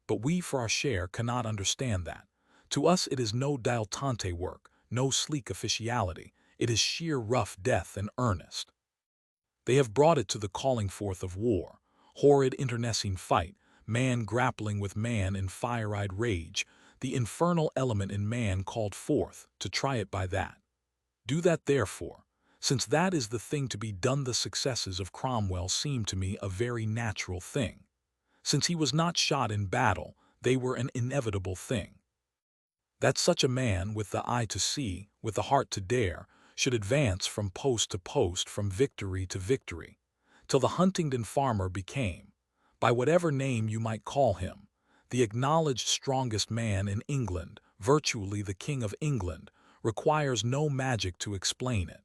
But we, for our share, cannot understand that. To us it is no dilettante work, no sleek officiality. It is sheer rough death and earnest. They have brought it to the calling forth of war, horrid internecine fight, man grappling with man in fire-eyed rage, the infernal element in man called forth, to try it by that. Do that therefore. Since that is the thing to be done, the successes of Cromwell seem to me a very natural thing. Since he was not shot in battle, they were an inevitable thing. That such a man, with the eye to see, with the heart to dare, should advance from post to post, from victory to victory, till the Huntingdon farmer became, by whatever name you might call him, the acknowledged strongest man in England, virtually the King of England, requires no magic to explain it.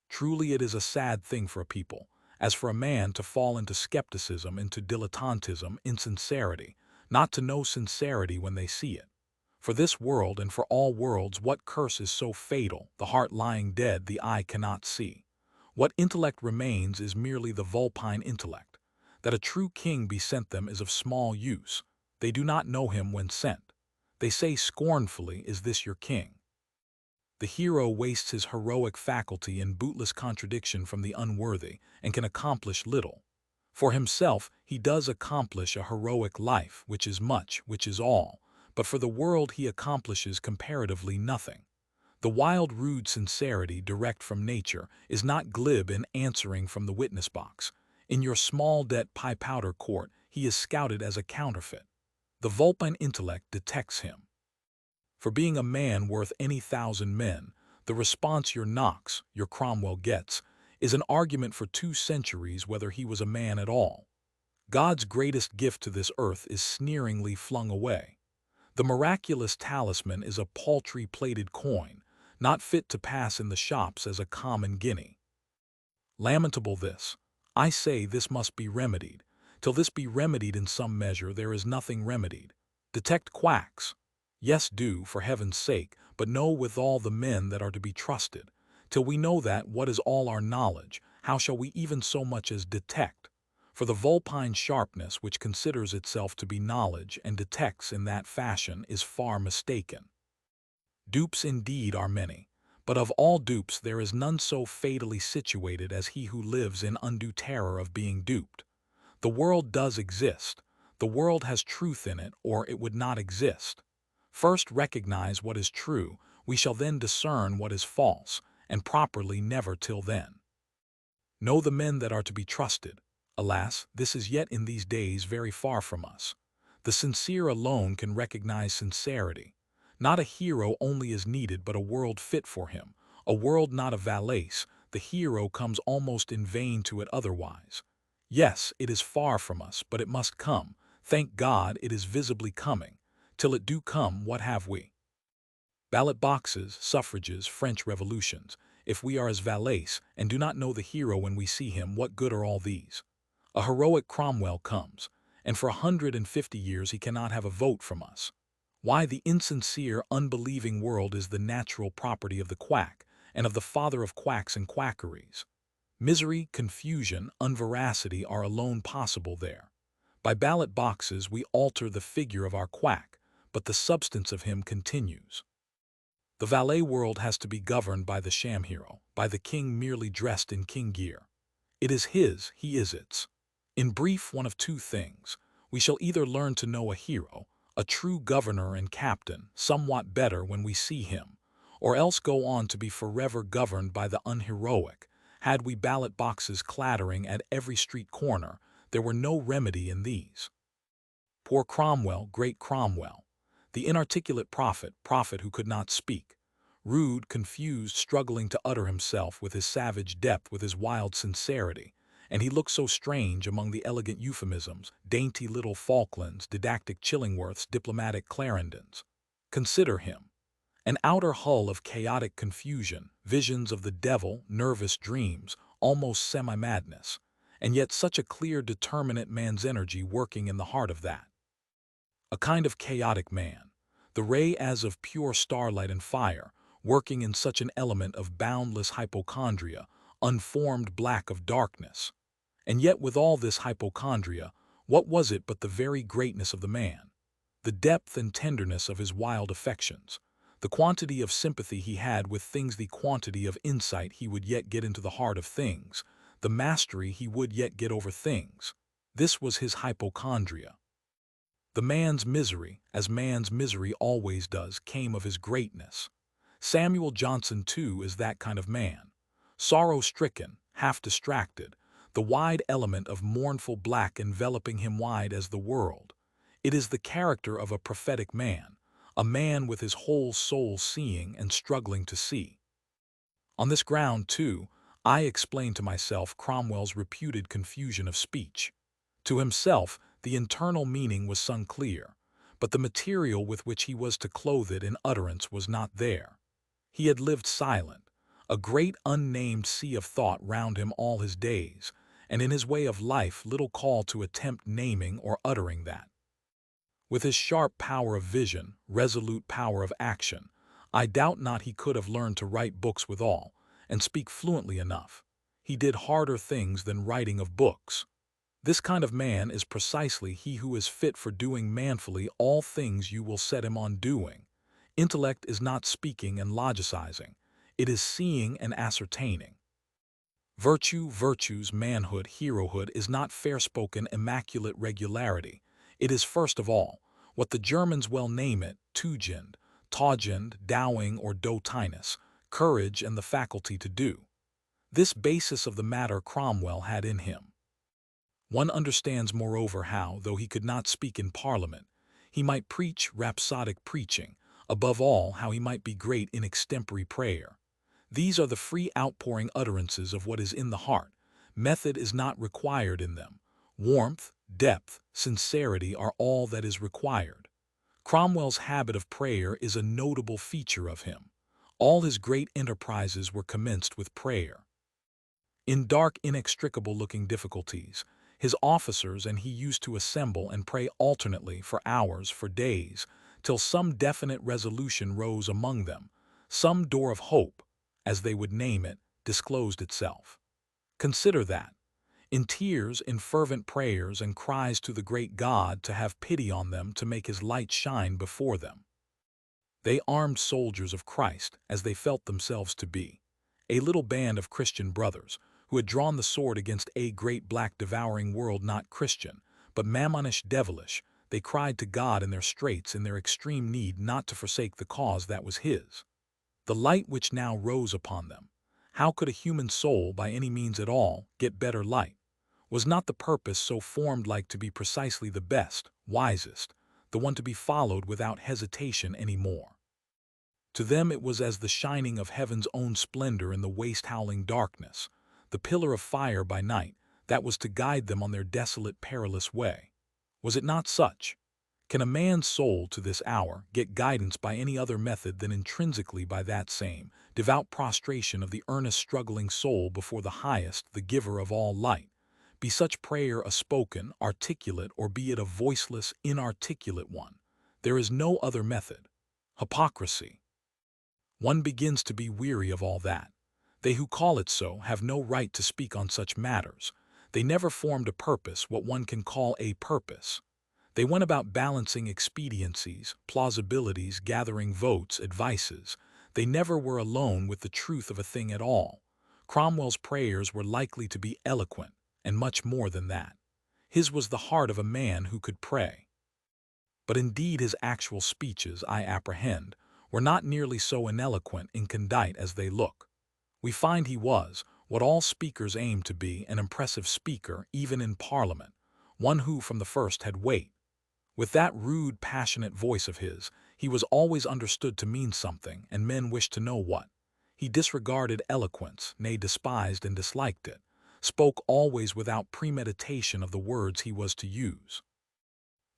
Truly it is a sad thing for a people, as for a man, to fall into skepticism, into dilettantism, insincerity, not to know sincerity when they see it. For this world and for all worlds, what curse is so fatal, the heart lying dead, the eye cannot see? What intellect remains is merely the vulpine intellect. That a true king be sent them is of small use. They do not know him when sent. They say scornfully, "Is this your king?" The hero wastes his heroic faculty in bootless contradiction from the unworthy and can accomplish little. For himself, he does accomplish a heroic life, which is much, which is all, but for the world he accomplishes comparatively nothing. The wild, rude sincerity direct from nature is not glib in answering from the witness box. In your small debt pie-powder court, he is scouted as a counterfeit. The vulpine intellect detects him. For being a man worth any 1,000 men, the response your Knox, your Cromwell gets, is an argument for 2 centuries whether he was a man at all. God's greatest gift to this earth is sneeringly flung away. The miraculous talisman is a paltry plated coin, not fit to pass in the shops as a common guinea. Lamentable this. I say this must be remedied. Till this be remedied in some measure, there is nothing remedied. Detect quacks. Yes, do, for heaven's sake, but know withal the men that are to be trusted. Till we know that, what is all our knowledge, how shall we even so much as detect? For the vulpine sharpness which considers itself to be knowledge and detects in that fashion is far mistaken. Dupes indeed are many, but of all dupes there is none so fatally situated as he who lives in undue terror of being duped. The world does exist. The world has truth in it, or it would not exist. First recognize what is true, we shall then discern what is false, and properly never till then. Know the men that are to be trusted. Alas, this is yet in these days very far from us. The sincere alone can recognize sincerity. Not a hero only is needed, but a world fit for him, a world not a Valais. The hero comes almost in vain to it otherwise. Yes, it is far from us, but it must come. Thank God, it is visibly coming. Till it do come, what have we? Ballot boxes, suffrages, French revolutions. If we are as Valais and do not know the hero when we see him, what good are all these? A heroic Cromwell comes, and for 150 years he cannot have a vote from us. Why, the insincere, unbelieving world is the natural property of the quack, and of the father of quacks and quackeries. Misery, confusion, unveracity are alone possible there. By ballot boxes we alter the figure of our quack, but the substance of him continues. The valet world has to be governed by the sham hero, by the king merely dressed in king gear. It is his, he is its. In brief, one of 2 things. We shall either learn to know a hero, a true governor and captain, somewhat better when we see him, or else go on to be forever governed by the unheroic. Had we ballot boxes clattering at every street corner, there were no remedy in these. Poor Cromwell, great Cromwell. The inarticulate prophet who could not speak. Rude, confused, struggling to utter himself with his savage depth, with his wild sincerity. And he looked so strange among the elegant euphemisms, dainty little Falklands, didactic Chillingworths, diplomatic Clarendons. Consider him. An outer hull of chaotic confusion, visions of the devil, nervous dreams, almost semi-madness. And yet such a clear, determinate man's energy working in the heart of that. A kind of chaotic man, the ray as of pure starlight and fire, working in such an element of boundless hypochondria, unformed black of darkness. And yet with all this hypochondria, what was it but the very greatness of the man? The depth and tenderness of his wild affections, the quantity of sympathy he had with things, the quantity of insight he would yet get into the heart of things, the mastery he would yet get over things. This was his hypochondria. The man's misery, as man's misery always does, came of his greatness. Samuel Johnson, too, is that kind of man. Sorrow-stricken, half-distracted, the wide element of mournful black enveloping him wide as the world. It is the character of a prophetic man, a man with his whole soul seeing and struggling to see. On this ground, too, I explain to myself Cromwell's reputed confusion of speech. To himself, the internal meaning was sung clear, but the material with which he was to clothe it in utterance was not there. He had lived silent, a great unnamed sea of thought round him all his days, and in his way of life little call to attempt naming or uttering that. With his sharp power of vision, resolute power of action, I doubt not he could have learned to write books withal, and speak fluently enough. He did harder things than writing of books. This kind of man is precisely he who is fit for doing manfully all things you will set him on doing. Intellect is not speaking and logicizing. It is seeing and ascertaining. Virtues, manhood, herohood is not fair-spoken, immaculate regularity. It is first of all, what the Germans well name it, Tugend, Tagend, Dowing or Dotinus, courage and the faculty to do. This basis of the matter Cromwell had in him. One understands moreover how, though he could not speak in Parliament, he might preach rhapsodic preaching, above all how he might be great in extempore prayer. These are the free outpouring utterances of what is in the heart. Method is not required in them. Warmth, depth, sincerity are all that is required. Cromwell's habit of prayer is a notable feature of him. All his great enterprises were commenced with prayer. In dark, inextricable-looking difficulties, his officers and he used to assemble and pray alternately for hours, for days, till some definite resolution rose among them, some door of hope, as they would name it, disclosed itself. Consider that. In tears, in fervent prayers and cries to the great God to have pity on them, to make his light shine before them. They armed soldiers of Christ, as they felt themselves to be. A little band of Christian brothers, who had drawn the sword against a great black devouring world not Christian, but mammonish devilish, they cried to God in their straits, in their extreme need, not to forsake the cause that was his. The light which now rose upon them. How could a human soul, by any means at all, get better light? Was not the purpose so formed like to be precisely the best, wisest, the one to be followed without hesitation any more? To them it was as the shining of heaven's own splendor in the waste howling darkness, the pillar of fire by night, that was to guide them on their desolate, perilous way. Was it not such? Can a man's soul to this hour get guidance by any other method than intrinsically by that same devout prostration of the earnest struggling soul before the highest, the giver of all light? Be such prayer a spoken, articulate, or be it a voiceless, inarticulate one, there is no other method. Hypocrisy. One begins to be weary of all that. They who call it so have no right to speak on such matters. They never formed a purpose, what one can call a purpose. They went about balancing expediencies, plausibilities, gathering votes, advices. They never were alone with the truth of a thing at all. Cromwell's prayers were likely to be eloquent, and much more than that. His was the heart of a man who could pray. But indeed his actual speeches, I apprehend, were not nearly so ineloquent, incondite as they look. We find he was, what all speakers aim to be, an impressive speaker, even in Parliament, one who from the first had weight. With that rude, passionate voice of his, he was always understood to mean something, and men wished to know what. He disregarded eloquence, nay, despised and disliked it, spoke always without premeditation of the words he was to use.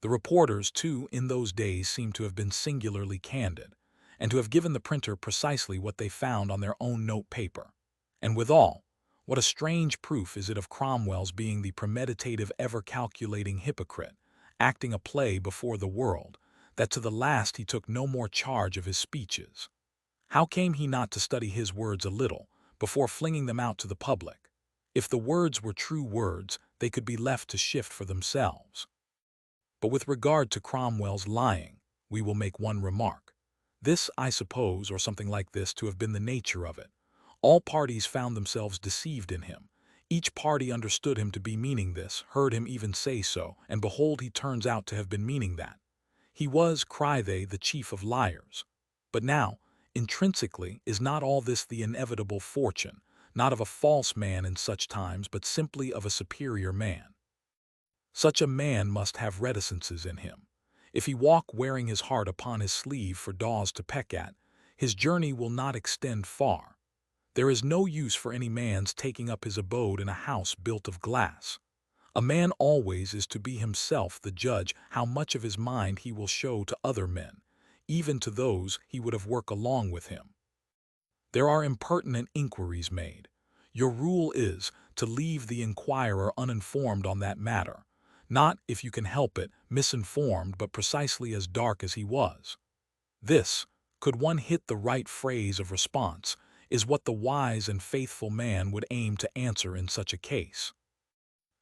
The reporters, too, in those days seem to have been singularly candid, and to have given the printer precisely what they found on their own note paper. And withal, what a strange proof is it of Cromwell's being the premeditative, ever-calculating hypocrite, acting a play before the world, that to the last he took no more charge of his speeches. How came he not to study his words a little, before flinging them out to the public? If the words were true words, they could be left to shift for themselves. But with regard to Cromwell's lying, we will make one remark. This, I suppose, or something like this, to have been the nature of it. All parties found themselves deceived in him. Each party understood him to be meaning this, heard him even say so, and behold, he turns out to have been meaning that. He was, cry they, the chief of liars. But now, intrinsically, is not all this the inevitable fortune, not of a false man in such times, but simply of a superior man? Such a man must have reticences in him. If he walk wearing his heart upon his sleeve for daws to peck at, his journey will not extend far. There is no use for any man's taking up his abode in a house built of glass. A man always is to be himself the judge how much of his mind he will show to other men, even to those he would have work along with him. There are impertinent inquiries made. Your rule is to leave the inquirer uninformed on that matter, not, if you can help it, misinformed, but precisely as dark as he was. This, could one hit the right phrase of response, is what the wise and faithful man would aim to answer in such a case.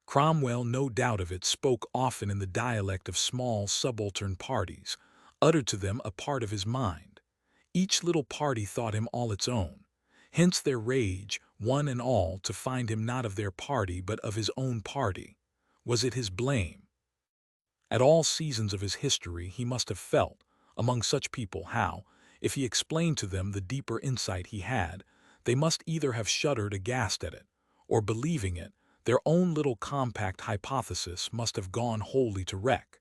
Cromwell, no doubt of it, spoke often in the dialect of small subaltern parties, uttered to them a part of his mind. Each little party thought him all its own. Hence their rage, one and all, to find him not of their party but of his own party. Was it his blame? At all seasons of his history he must have felt, among such people, how, if he explained to them the deeper insight he had, they must either have shuddered aghast at it, or, believing it, their own little compact hypothesis must have gone wholly to wreck.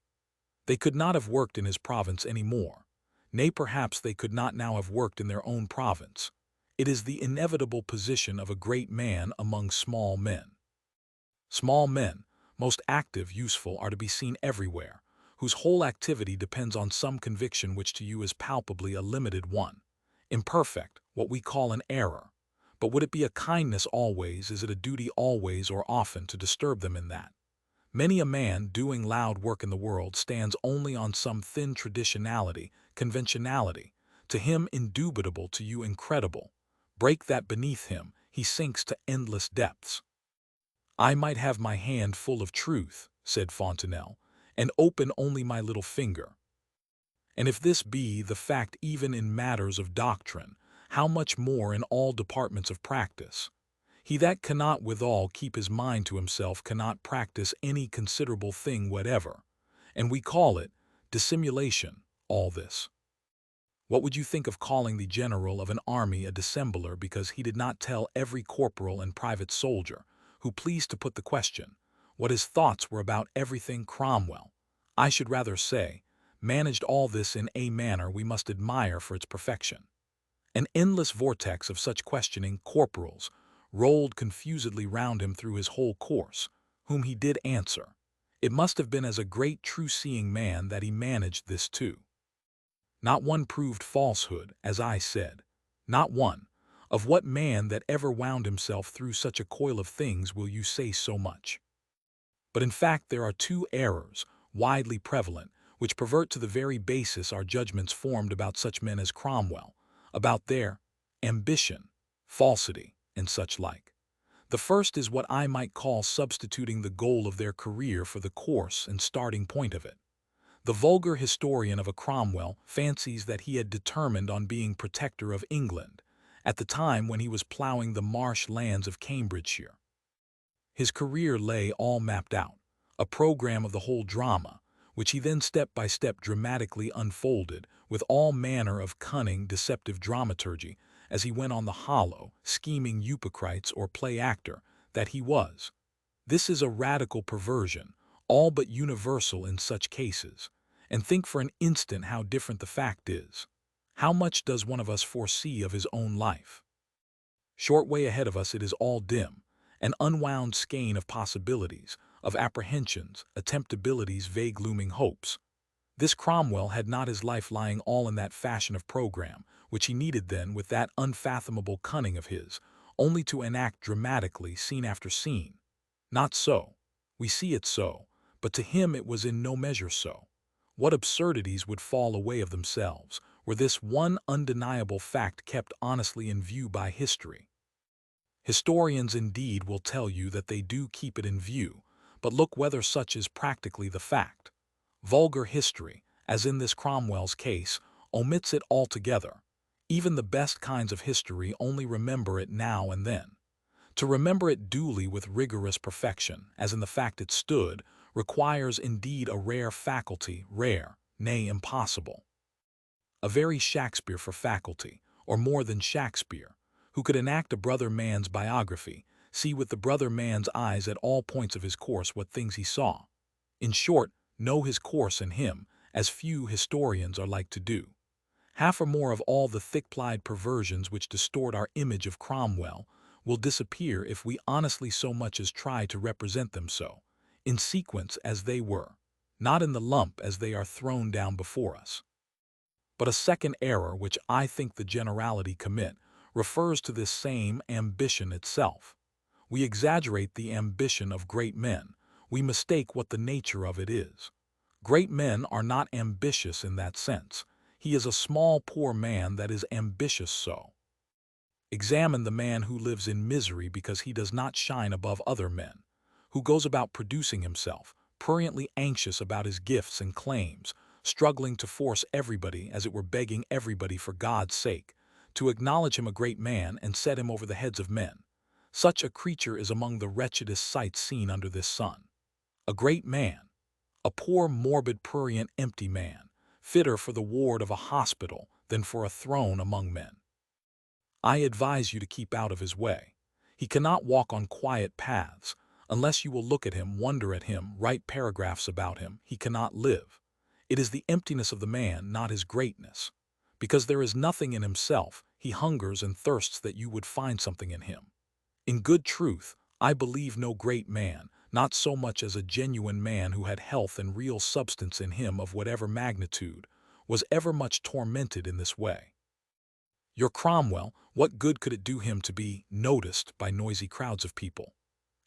They could not have worked in his province any more. Nay, perhaps they could not now have worked in their own province. It is the inevitable position of a great man among small men. Small men, most active, useful, are to be seen everywhere, whose whole activity depends on some conviction which to you is palpably a limited one, imperfect, what we call an error. But would it be a kindness always, is it a duty always or often, to disturb them in that? Many a man doing loud work in the world stands only on some thin traditionality, conventionality, to him indubitable, to you incredible. Break that beneath him, he sinks to endless depths. I might have my hand full of truth, said Fontenelle, and open only my little finger. And if this be the fact even in matters of doctrine, how much more in all departments of practice? He that cannot withal keep his mind to himself cannot practice any considerable thing whatever, and we call it dissimulation, all this. What would you think of calling the general of an army a dissembler because he did not tell every corporal and private soldier, who pleased to put the question, what his thoughts were about everything? Cromwell, I should rather say, managed all this in a manner we must admire for its perfection. An endless vortex of such questioning corporals rolled confusedly round him through his whole course, whom he did answer. It must have been as a great true-seeing man that he managed this too. Not one proved falsehood, as I said. Not one. Of what man that ever wound himself through such a coil of things will you say so much? But in fact there are two errors, widely prevalent, which pervert to the very basis our judgments formed about such men as Cromwell, about their ambition, falsity, and such like. The first is what I might call substituting the goal of their career for the course and starting point of it. The vulgar historian of a Cromwell fancies that he had determined on being protector of England at the time when he was ploughing the marsh lands of Cambridgeshire. His career lay all mapped out, a program of the whole drama, which he then step by step dramatically unfolded with all manner of cunning, deceptive dramaturgy as he went on, the hollow, scheming hypocrites or play actor that he was. This is a radical perversion, all but universal in such cases, and think for an instant how different the fact is. How much does one of us foresee of his own life? Short way ahead of us it is all dim, an unwound skein of possibilities, of apprehensions, attemptabilities, vague looming hopes. This Cromwell had not his life lying all in that fashion of program, which he needed then with that unfathomable cunning of his, only to enact dramatically scene after scene. Not so. We see it so, but to him it was in no measure so. What absurdities would fall away of themselves, were this one undeniable fact kept honestly in view by history. Historians indeed will tell you that they do keep it in view, but look whether such is practically the fact. Vulgar history, as in this Cromwell's case, omits it altogether. Even the best kinds of history only remember it now and then. To remember it duly with rigorous perfection, as in the fact it stood, requires indeed a rare faculty, rare, nay, impossible. A very Shakespeare for faculty, or more than Shakespeare, who could enact a brother man's biography, see with the brother man's eyes at all points of his course what things he saw. In short, know his course and him, as few historians are like to do. Half or more of all the thick-plied perversions which distort our image of Cromwell will disappear if we honestly so much as try to represent them so, in sequence as they were, not in the lump as they are thrown down before us. But a second error which I think the generality commit refers to this same ambition itself. We exaggerate the ambition of great men. We mistake what the nature of it is. Great men are not ambitious in that sense. He is a small poor man that is ambitious so. Examine the man who lives in misery because he does not shine above other men, who goes about producing himself, pruriently anxious about his gifts and claims, struggling to force everybody, as it were begging everybody for God's sake, to acknowledge him a great man and set him over the heads of men. Such a creature is among the wretchedest sights seen under this sun. A great man, a poor, morbid, prurient, empty man, fitter for the ward of a hospital than for a throne among men. I advise you to keep out of his way. He cannot walk on quiet paths. Unless you will look at him, wonder at him, write paragraphs about him, he cannot live. It is the emptiness of the man, not his greatness. Because there is nothing in himself, he hungers and thirsts that you would find something in him. In good truth, I believe no great man, not so much as a genuine man who had health and real substance in him of whatever magnitude, was ever much tormented in this way. Your Cromwell, what good could it do him to be noticed by noisy crowds of people?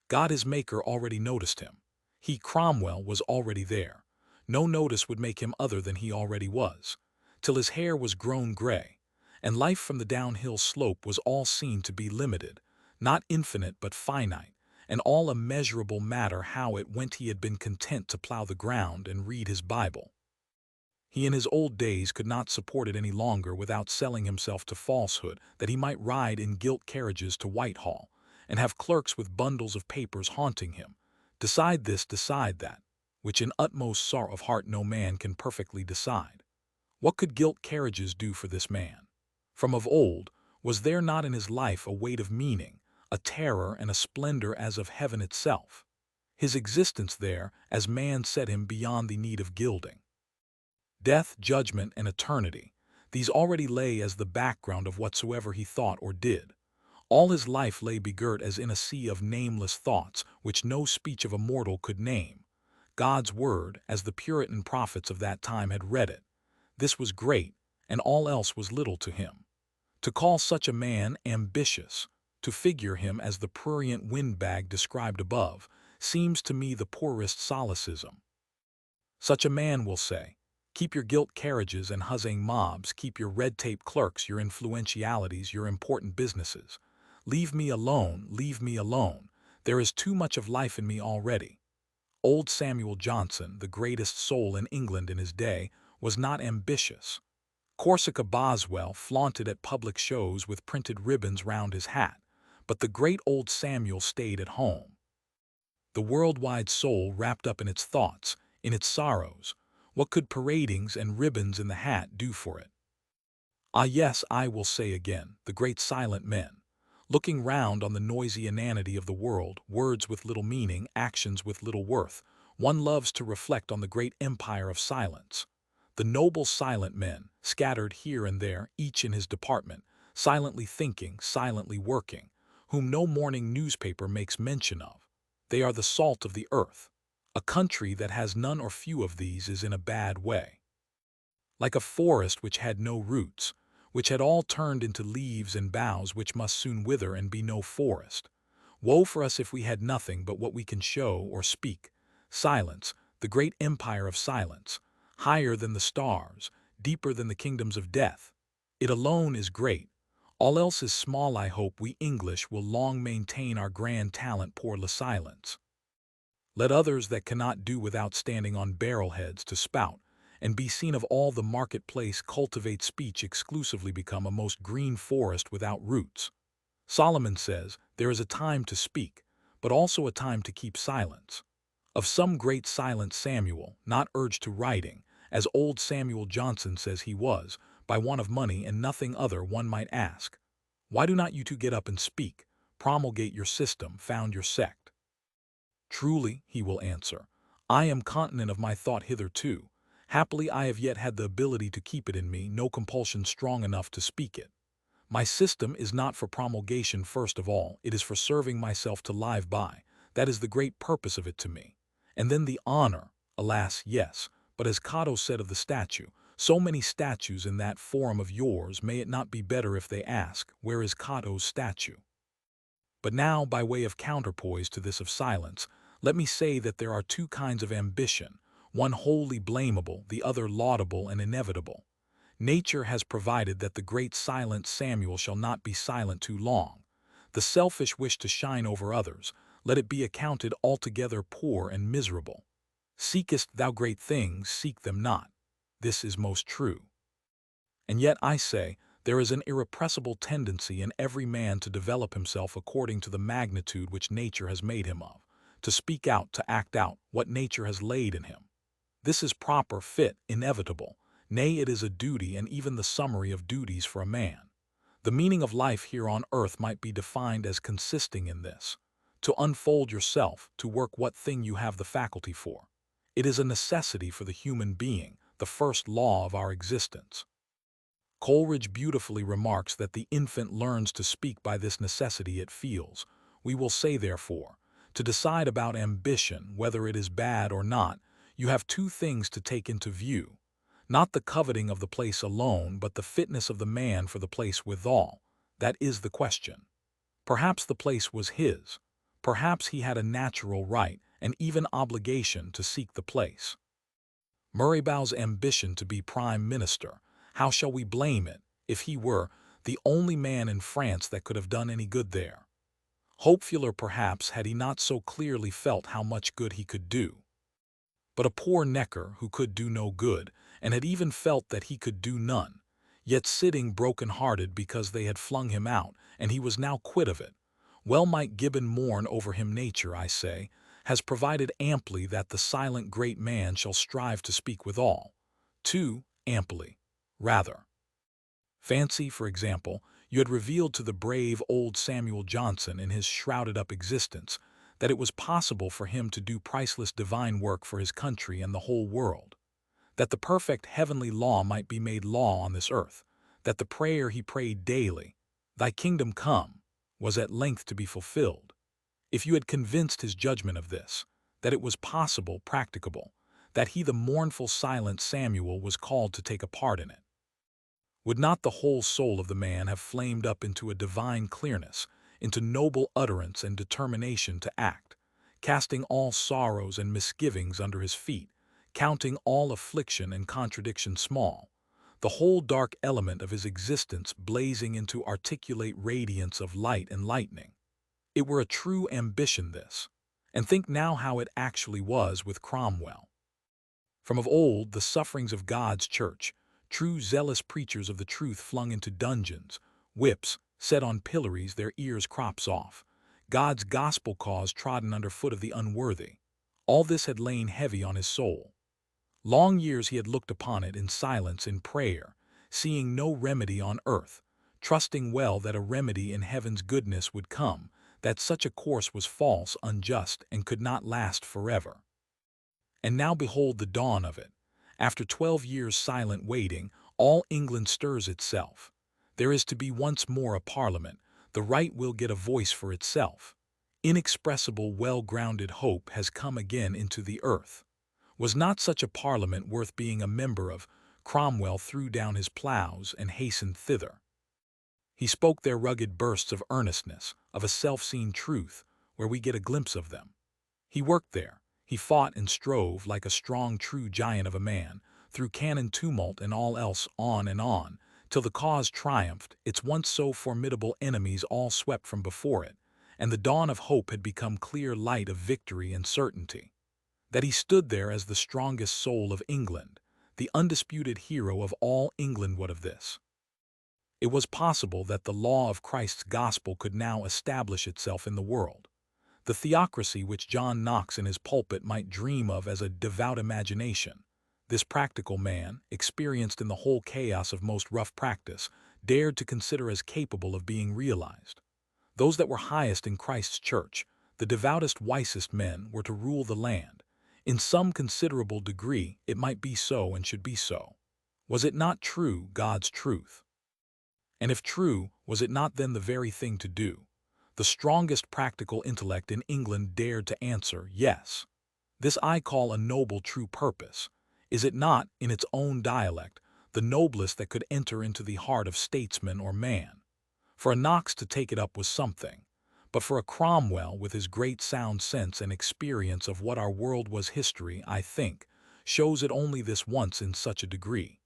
God his Maker already noticed him. He, Cromwell, was already there. No notice would make him other than he already was, till his hair was grown gray, and life from the downhill slope was all seen to be limited, not infinite but finite, and all immeasurable matter how it went he had been content to plow the ground and read his Bible. He in his old days could not support it any longer without selling himself to falsehood, that he might ride in gilt carriages to Whitehall, and have clerks with bundles of papers haunting him. Decide this, decide that, which in utmost sorrow of heart no man can perfectly decide. What could gilt carriages do for this man? From of old, was there not in his life a weight of meaning, a terror and a splendor as of heaven itself? His existence there, as man set him beyond the need of gilding. Death, judgment, and eternity, these already lay as the background of whatsoever he thought or did. All his life lay begirt as in a sea of nameless thoughts which no speech of a mortal could name. God's word, as the Puritan prophets of that time had read it, this was great, and all else was little to him. To call such a man ambitious, to figure him as the prurient windbag described above, seems to me the poorest solecism. Such a man will say, keep your gilt carriages and huzzing mobs, keep your red-tape clerks, your influentialities, your important businesses. Leave me alone, leave me alone. There is too much of life in me already. Old Samuel Johnson, the greatest soul in England in his day, was not ambitious. Corsica Boswell flaunted at public shows with printed ribbons round his hat, but the great old Samuel stayed at home. The worldwide soul wrapped up in its thoughts, in its sorrows, what could paradings and ribbons in the hat do for it? Ah yes, I will say again, the great silent men. Looking round on the noisy inanity of the world, words with little meaning, actions with little worth, one loves to reflect on the great empire of silence. The noble silent men, scattered here and there, each in his department, silently thinking, silently working, whom no morning newspaper makes mention of. They are the salt of the earth. A country that has none or few of these is in a bad way. Like a forest which had no roots, which had all turned into leaves and boughs which must soon wither and be no forest. Woe for us if we had nothing but what we can show or speak. Silence, the great empire of silence, higher than the stars, deeper than the kingdoms of death. It alone is great. All else is small. I hope we English will long maintain our grand talent pour le silence. Let others that cannot do without standing on barrel-heads to spout, and be seen of all the marketplace cultivate speech exclusively become a most green forest without roots. Solomon says, there is a time to speak, but also a time to keep silence. Of some great silent Samuel, not urged to writing, as old Samuel Johnson says he was, by want of money and nothing other, one might ask, why do not you two get up and speak, promulgate your system, found your sect? Truly, he will answer, I am continent of my thought hitherto. Happily I have yet had the ability to keep it in me, no compulsion strong enough to speak it. My system is not for promulgation first of all, it is for serving myself to live by. That is the great purpose of it to me. And then the honor, alas, yes, but as Cato said of the statue, so many statues in that forum of yours, may it not be better if they ask, where is Cato's statue? But now, by way of counterpoise to this of silence, let me say that there are two kinds of ambition, one wholly blamable, the other laudable and inevitable. Nature has provided that the great silent Samuel shall not be silent too long. The selfish wish to shine over others, let it be accounted altogether poor and miserable. Seekest thou great things, seek them not. This is most true. And yet, I say, there is an irrepressible tendency in every man to develop himself according to the magnitude which nature has made him of, to speak out, to act out what nature has laid in him. This is proper, fit, inevitable. Nay, it is a duty, and even the summary of duties for a man. The meaning of life here on earth might be defined as consisting in this: to unfold yourself, to work what thing you have the faculty for. It is a necessity for the human being, the first law of our existence. Coleridge beautifully remarks that the infant learns to speak by this necessity it feels. We will say, therefore, to decide about ambition, whether it is bad or not, you have two things to take into view: not the coveting of the place alone, but the fitness of the man for the place withal. That is the question. Perhaps the place was his. Perhaps he had a natural right, and even obligation, to seek the place. Murraybow's ambition to be prime minister, how shall we blame it, if he were the only man in France that could have done any good there? Hopefuller perhaps had he not so clearly felt how much good he could do. But a poor Necker who could do no good, and had even felt that he could do none, yet sitting broken-hearted because they had flung him out, and he was now quit of it. Well might Gibbon mourn over him. Nature, I say, has provided amply that the silent great man shall strive to speak withal. Too amply, rather. Fancy, for example, you had revealed to the brave old Samuel Johnson in his shrouded-up existence that it was possible for him to do priceless divine work for his country and the whole world, that the perfect heavenly law might be made law on this earth, that the prayer he prayed daily, "Thy kingdom come," was at length to be fulfilled. If you had convinced his judgment of this, that it was possible, practicable, that he, the mournful silent Samuel, was called to take a part in it, would not the whole soul of the man have flamed up into a divine clearness, into noble utterance and determination to act, casting all sorrows and misgivings under his feet, counting all affliction and contradiction small, the whole dark element of his existence blazing into articulate radiance of light and lightning? It were a true ambition, this. And think now how it actually was with Cromwell. From of old the sufferings of God's church, true zealous preachers of the truth flung into dungeons, whips set on pillories, their ears crops off, God's gospel cause trodden under foot of the unworthy. All this had lain heavy on his soul. Long years he had looked upon it in silence, in prayer, seeing no remedy on earth, trusting well that a remedy in heaven's goodness would come, that such a course was false, unjust, and could not last forever. And now behold the dawn of it. After 12 years' silent waiting, all England stirs itself. There is to be once more a parliament. The right will get a voice for itself. Inexpressible, well-grounded hope has come again into the earth. Was not such a parliament worth being a member of? Cromwell threw down his plows and hastened thither. He spoke their rugged bursts of earnestness, of a self-seen truth, where we get a glimpse of them. He worked there. He fought and strove like a strong, true giant of a man, through cannon tumult and all else, on, till the cause triumphed, its once so formidable enemies all swept from before it, and the dawn of hope had become clear light of victory and certainty. That he stood there as the strongest soul of England, the undisputed hero of all England, what of this? It was possible that the law of Christ's gospel could now establish itself in the world. The theocracy which John Knox in his pulpit might dream of as a devout imagination, this practical man, experienced in the whole chaos of most rough practice, dared to consider as capable of being realized. Those that were highest in Christ's church, the devoutest, wisest men, were to rule the land. In some considerable degree it might be so and should be so. Was it not true, God's truth? And if true, was it not then the very thing to do? The strongest practical intellect in England dared to answer, yes. This I call a noble true purpose. Is it not, in its own dialect, the noblest that could enter into the heart of statesman or man? For a Knox to take it up was something, but for a Cromwell, with his great sound sense and experience of what our world was, history, I think, shows it only this once in such a degree.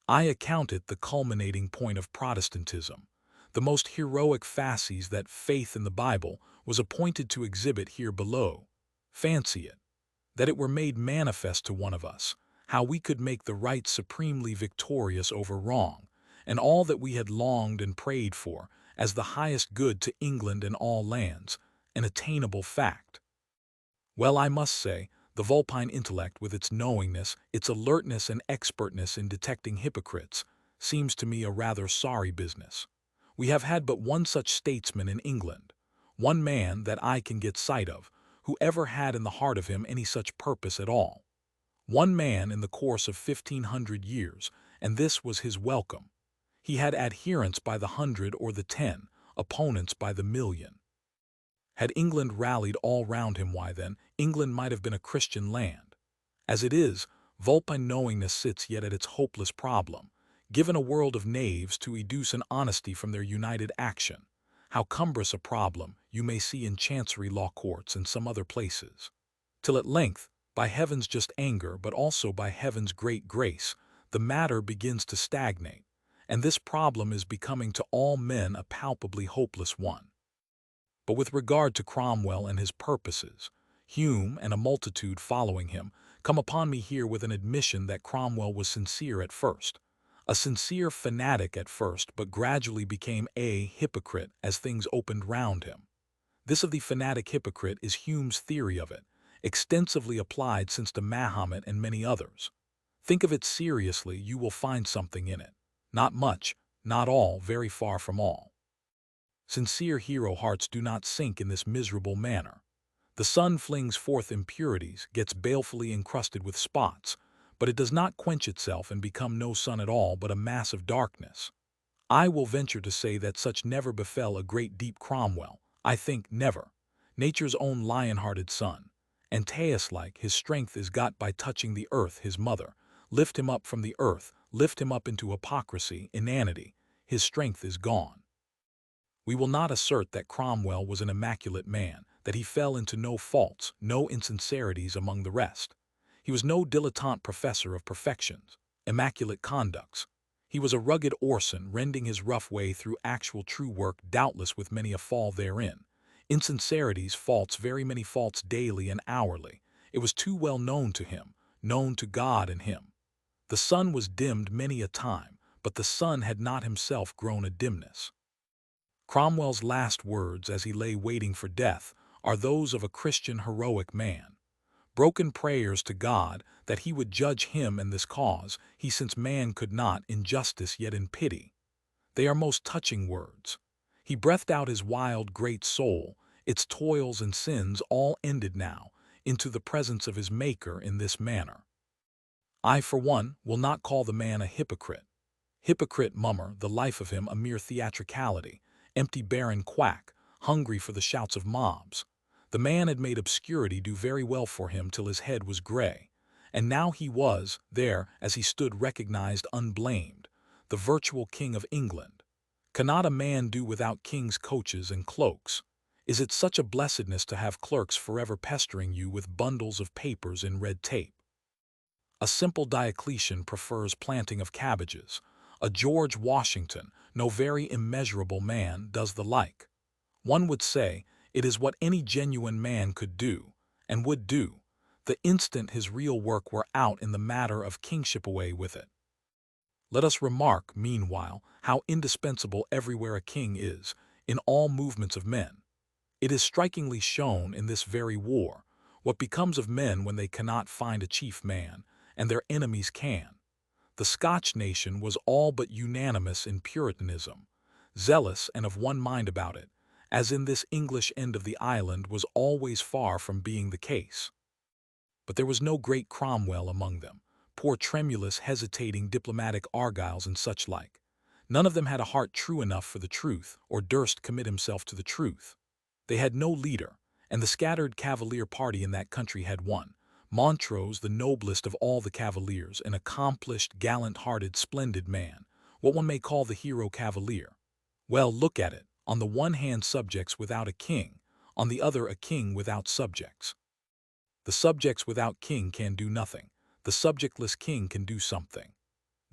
I account it the culminating point of Protestantism, the most heroic fasces that faith in the Bible was appointed to exhibit here below. Fancy it, that it were made manifest to one of us, how we could make the right supremely victorious over wrong, and all that we had longed and prayed for, as the highest good to England and all lands, an attainable fact. Well, I must say, the vulpine intellect, with its knowingness, its alertness and expertness in detecting hypocrites, seems to me a rather sorry business. We have had but one such statesman in England, one man that I can get sight of, who ever had in the heart of him any such purpose at all. One man in the course of 1500 years, and this was his welcome. He had adherents by the 100 or the 10, opponents by the million. Had England rallied all round him, why then, England might have been a Christian land. As it is, vulpine knowingness sits yet at its hopeless problem, given a world of knaves to educe an honesty from their united action. How cumbrous a problem you may see in chancery law courts and some other places. Till at length, by heaven's just anger, but also by heaven's great grace, the matter begins to stagnate, and this problem is becoming to all men a palpably hopeless one. But with regard to Cromwell and his purposes, Hume and a multitude following him come upon me here with an admission that Cromwell was sincere at first, a sincere fanatic at first, but gradually became a hypocrite as things opened round him. This of the fanatic hypocrite is Hume's theory of it, extensively applied since to Mahomet and many others. Think of it seriously, you will find something in it. Not much, not all, very far from all. Sincere hero hearts do not sink in this miserable manner. The sun flings forth impurities, gets balefully encrusted with spots, but it does not quench itself and become no sun at all, but a mass of darkness. I will venture to say that such never befell a great deep Cromwell. I think never. Nature's own lion-hearted son. Antaeus-like, his strength is got by touching the earth, his mother. Lift him up from the earth, lift him up into hypocrisy, inanity. His strength is gone. We will not assert that Cromwell was an immaculate man, that he fell into no faults, no insincerities among the rest. He was no dilettante professor of perfections, immaculate conducts. He was a rugged Orson, rending his rough way through actual true work, doubtless with many a fall therein. Insincerities, faults, very many faults daily and hourly. It was too well known to him, known to God and him. The sun was dimmed many a time, but the sun had not himself grown a dimness. Cromwell's last words as he lay waiting for death are those of a Christian heroic man. Broken prayers to God that he would judge him and this cause, he since man could not, in justice yet in pity. They are most touching words. He breathed out his wild, great soul, its toils and sins all ended now, into the presence of his Maker in this manner. I, for one, will not call the man a hypocrite. Hypocrite mummer, the life of him a mere theatricality, empty barren quack, hungry for the shouts of mobs. The man had made obscurity do very well for him till his head was gray, and now he was, there, as he stood recognized unblamed, the virtual king of England. Cannot a man do without king's coaches and cloaks? Is it such a blessedness to have clerks forever pestering you with bundles of papers in red tape? A simple Diocletian prefers planting of cabbages. A George Washington, no very immeasurable man, does the like. One would say, it is what any genuine man could do, and would do, the instant his real work were out in the matter of kingship. Away with it. Let us remark, meanwhile, how indispensable everywhere a king is, in all movements of men. It is strikingly shown in this very war, what becomes of men when they cannot find a chief man, and their enemies can. The Scotch nation was all but unanimous in Puritanism, zealous and of one mind about it, as in this English end of the island was always far from being the case. But there was no great Cromwell among them, poor tremulous, hesitating diplomatic Argyles and such like. None of them had a heart true enough for the truth, or durst commit himself to the truth. They had no leader, and the scattered Cavalier party in that country had one. Montrose, the noblest of all the Cavaliers, an accomplished, gallant-hearted, splendid man, what one may call the hero Cavalier. Well, look at it. On the one hand subjects without a king, on the other a king without subjects. The subjects without king can do nothing. The subjectless king can do something.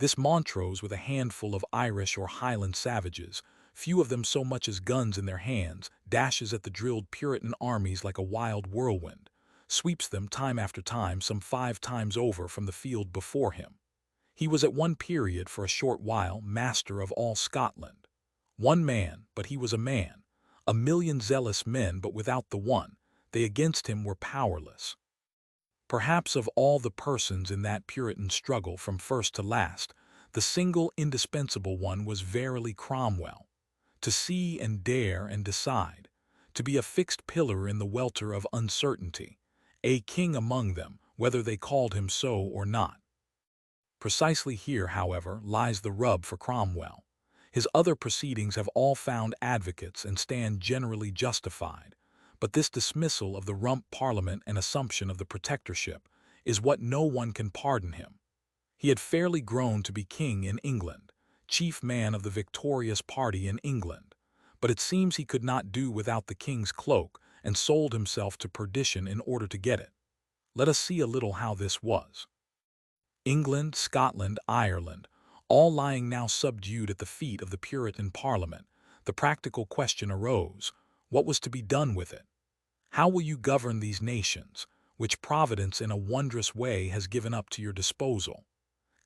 This Montrose with a handful of Irish or Highland savages, few of them so much as guns in their hands, dashes at the drilled Puritan armies like a wild whirlwind, sweeps them time after time some 5 times over from the field before him. He was at one period for a short while master of all Scotland. One man, but he was a man. A million zealous men, but without the one, they against him were powerless. Perhaps of all the persons in that Puritan struggle from first to last, the single indispensable one was verily Cromwell. To see and dare and decide, to be a fixed pillar in the welter of uncertainty, a king among them, whether they called him so or not. Precisely here, however, lies the rub for Cromwell. His other proceedings have all found advocates and stand generally justified, but this dismissal of the Rump Parliament and assumption of the protectorship is what no one can pardon him. He had fairly grown to be king in England, chief man of the victorious party in England, but it seems he could not do without the king's cloak and sold himself to perdition in order to get it. Let us see a little how this was. England, Scotland, Ireland, all lying now subdued at the feet of the Puritan Parliament, the practical question arose, what was to be done with it? How will you govern these nations, which Providence in a wondrous way has given up to your disposal?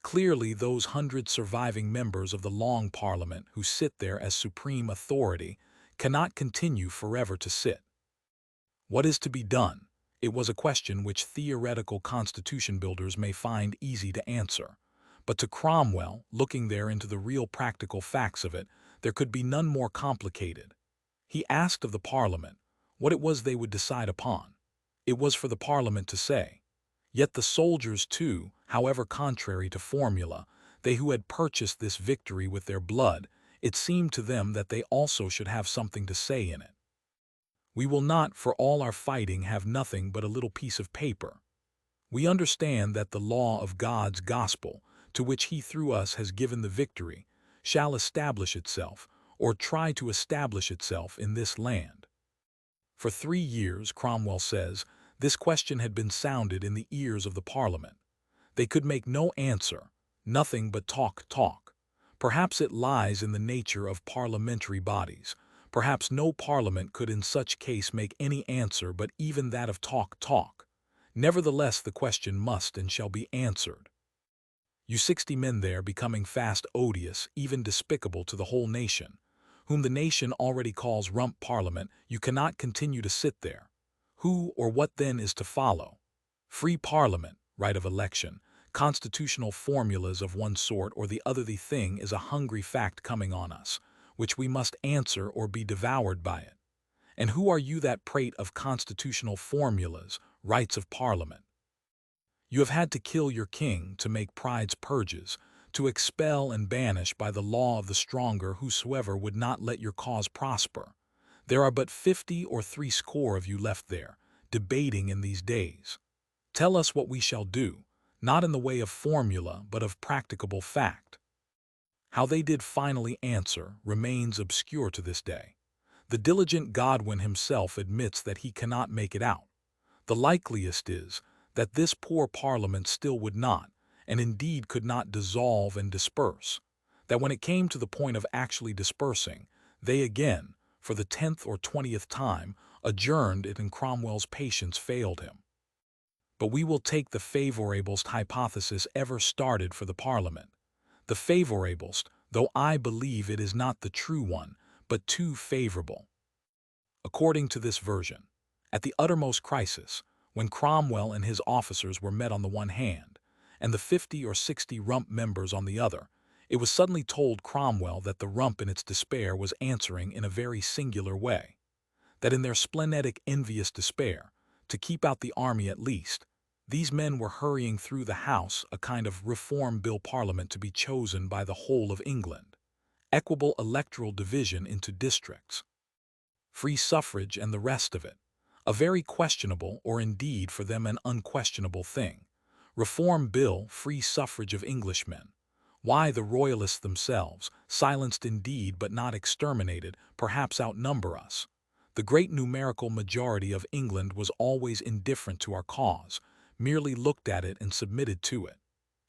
Clearly, those 100 surviving members of the Long Parliament who sit there as supreme authority cannot continue forever to sit. What is to be done? It was a question which theoretical constitution builders may find easy to answer. But to Cromwell, looking there into the real practical facts of it, there could be none more complicated. He asked of the Parliament what it was they would decide upon. It was for the Parliament to say. Yet the soldiers too, however contrary to formula, they who had purchased this victory with their blood, it seemed to them that they also should have something to say in it. We will not, for all our fighting, have nothing but a little piece of paper. We understand that the law of God's gospel, to which he through us has given the victory, shall establish itself, or try to establish itself in this land. For 3 years, Cromwell says, this question had been sounded in the ears of the Parliament. They could make no answer, nothing but talk. Perhaps it lies in the nature of parliamentary bodies. Perhaps no parliament could in such case make any answer but even that of talk. Nevertheless, the question must and shall be answered. You 60 men there becoming fast odious, even despicable to the whole nation, whom the nation already calls Rump Parliament, you cannot continue to sit there. Who or what then is to follow? Free Parliament, right of election, constitutional formulas of one sort or the other. The thing is a hungry fact coming on us, which we must answer or be devoured by it. And who are you that prate of constitutional formulas, rights of Parliament? You have had to kill your king, to make pride's purges, to expel and banish by the law of the stronger whosoever would not let your cause prosper. There are but 50 or 60 of you left there, debating in these days. Tell us what we shall do, not in the way of formula, but of practicable fact. How they did finally answer remains obscure to this day. The diligent Godwin himself admits that he cannot make it out. The likeliest is that this poor Parliament still would not, and indeed could not dissolve and disperse, that when it came to the point of actually dispersing, they again, for the 10th or 20th time, adjourned it, and Cromwell's patience failed him. But we will take the favorablest hypothesis ever started for the Parliament. The favorablest, though I believe it is not the true one, but too favorable. According to this version, at the uttermost crisis, when Cromwell and his officers were met on the one hand, and the 50 or 60 Rump members on the other, it was suddenly told Cromwell that the Rump in its despair was answering in a very singular way, that in their splenetic envious despair, to keep out the army at least, these men were hurrying through the House a kind of Reform Bill Parliament to be chosen by the whole of England, equable electoral division into districts, free suffrage and the rest of it, a very questionable, or indeed for them an unquestionable thing. Reform Bill, free suffrage of Englishmen. Why, the Royalists themselves, silenced indeed but not exterminated, perhaps outnumber us. The great numerical majority of England was always indifferent to our cause, merely looked at it and submitted to it.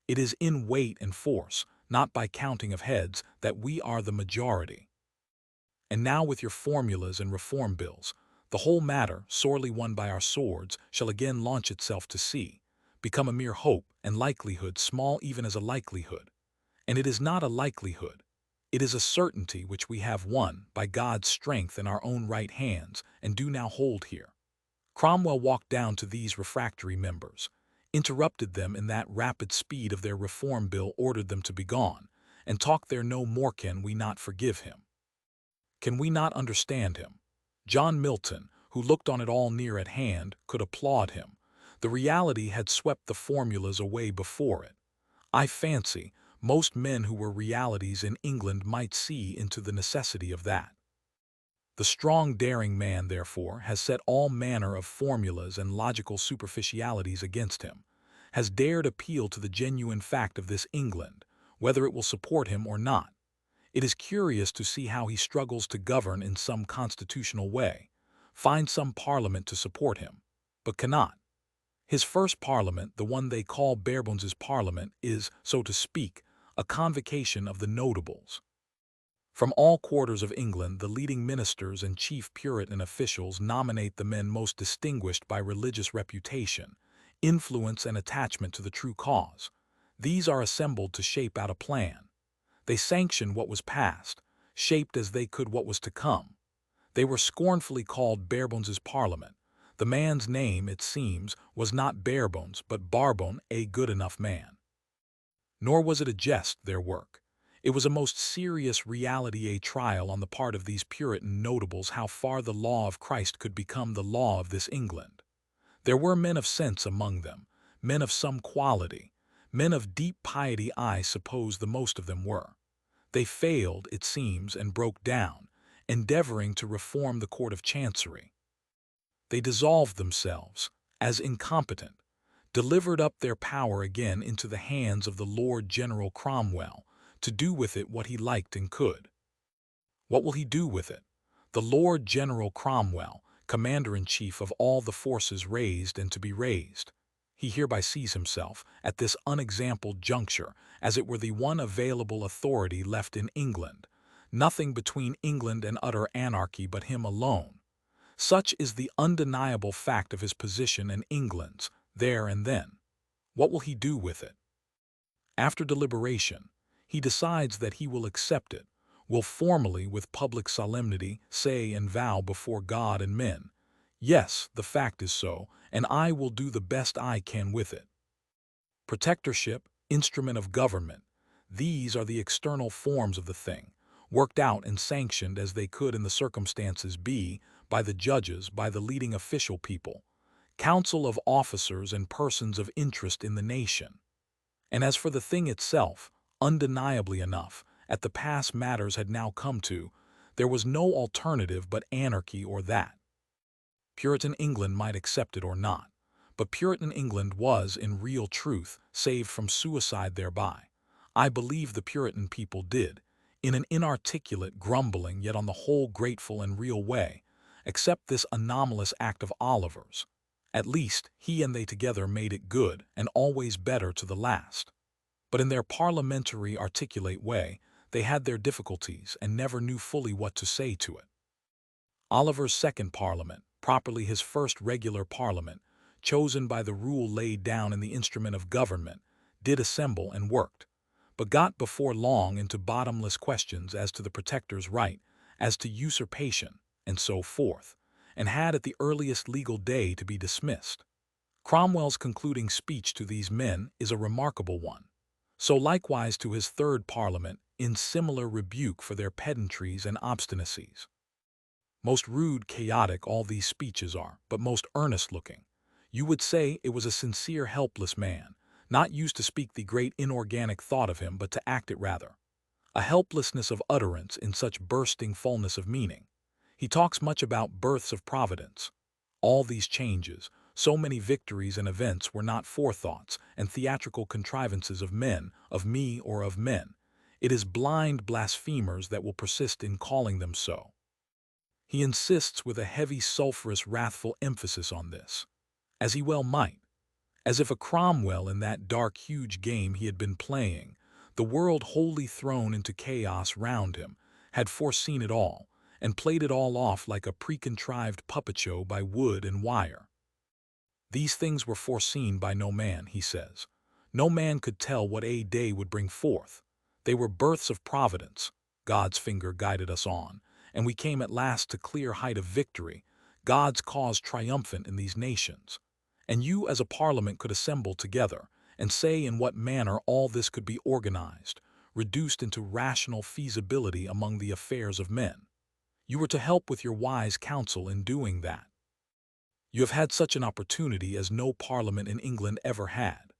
It is in weight and force, not by counting of heads, that we are the majority. And now with your formulas and reform bills, the whole matter, sorely won by our swords, shall again launch itself to sea, become a mere hope and likelihood, small even as a likelihood. And it is not a likelihood. It is a certainty which we have won by God's strength in our own right hands and do now hold here. Cromwell walked down to these refractory members, interrupted them in that rapid speed of their reform bill, ordered them to be gone, and talked there no more. Can we not forgive him? Can we not understand him? John Milton, who looked on it all near at hand, could applaud him. The reality had swept the formulas away before it. I fancy most men who were realities in England might see into the necessity of that. The strong, daring man, therefore, has set all manner of formulas and logical superficialities against him, has dared appeal to the genuine fact of this England, whether it will support him or not. It is curious to see how he struggles to govern in some constitutional way, find some parliament to support him, but cannot. His first parliament, the one they call Barebones' parliament, is, so to speak, a convocation of the notables. From all quarters of England, the leading ministers and chief Puritan officials nominate the men most distinguished by religious reputation, influence, and attachment to the true cause. These are assembled to shape out a plan. They sanction what was past, shaped as they could what was to come. They were scornfully called Barebones' Parliament. The man's name, it seems, was not Barebones, but Barbone, a good enough man. Nor was it a jest, their work. It was a most serious reality, a trial on the part of these Puritan notables how far the law of Christ could become the law of this England. There were men of sense among them, men of some quality, men of deep piety. I suppose the most of them were. They failed, it seems, and broke down, endeavoring to reform the Court of Chancery. They dissolved themselves, as incompetent, delivered up their power again into the hands of the Lord General Cromwell, to do with it what he liked and could. What will he do with it? The Lord General Cromwell, Commander-in-Chief of all the forces raised and to be raised. He hereby sees himself, at this unexampled juncture, as it were the one available authority left in England, nothing between England and utter anarchy but him alone. Such is the undeniable fact of his position and England's, there and then. What will he do with it? After deliberation, he decides that he will accept it, will formally, with public solemnity, say and vow before God and men, "Yes, the fact is so, and I will do the best I can with it." Protectorship, instrument of government, these are the external forms of the thing, worked out and sanctioned as they could in the circumstances be, by the judges, by the leading official people, council of officers and persons of interest in the nation. And as for the thing itself, undeniably enough, at the pass matters had now come to, there was no alternative but anarchy or that. Puritan England might accept it or not, but Puritan England was, in real truth, saved from suicide thereby. I believe the Puritan people did, in an inarticulate, grumbling, yet on the whole grateful and real way, accept this anomalous act of Oliver's. At least, he and they together made it good, and always better to the last. But in their parliamentary, articulate way, they had their difficulties and never knew fully what to say to it. Oliver's second parliament, properly his first regular parliament, chosen by the rule laid down in the instrument of government, did assemble and worked, but got before long into bottomless questions as to the protector's right, as to usurpation, and so forth, and had at the earliest legal day to be dismissed. Cromwell's concluding speech to these men is a remarkable one. So likewise to his third parliament, in similar rebuke for their pedantries and obstinacies. Most rude, chaotic all these speeches are, but most earnest-looking. You would say it was a sincere, helpless man, not used to speak the great inorganic thought of him, but to act it rather. A helplessness of utterance in such bursting fullness of meaning. He talks much about births of providence. All these changes, so many victories and events were not forethoughts and theatrical contrivances of men, of me or of men. It is blind blasphemers that will persist in calling them so. He insists with a heavy, sulphurous, wrathful emphasis on this, as he well might, as if a Cromwell in that dark, huge game he had been playing, The world wholly thrown into chaos round him had foreseen it all, and played it all off like a pre-contrived puppet show by wood and wire. These things were foreseen by no man, he says. No man could tell what a day would bring forth. They were births of providence. God's finger guided us on, and we came at last to clear height of victory, God's cause triumphant in these nations. And you as a parliament could assemble together, and say in what manner all this could be organized, reduced into rational feasibility among the affairs of men. You were to help with your wise counsel in doing that. You have had such an opportunity as no parliament in England ever had.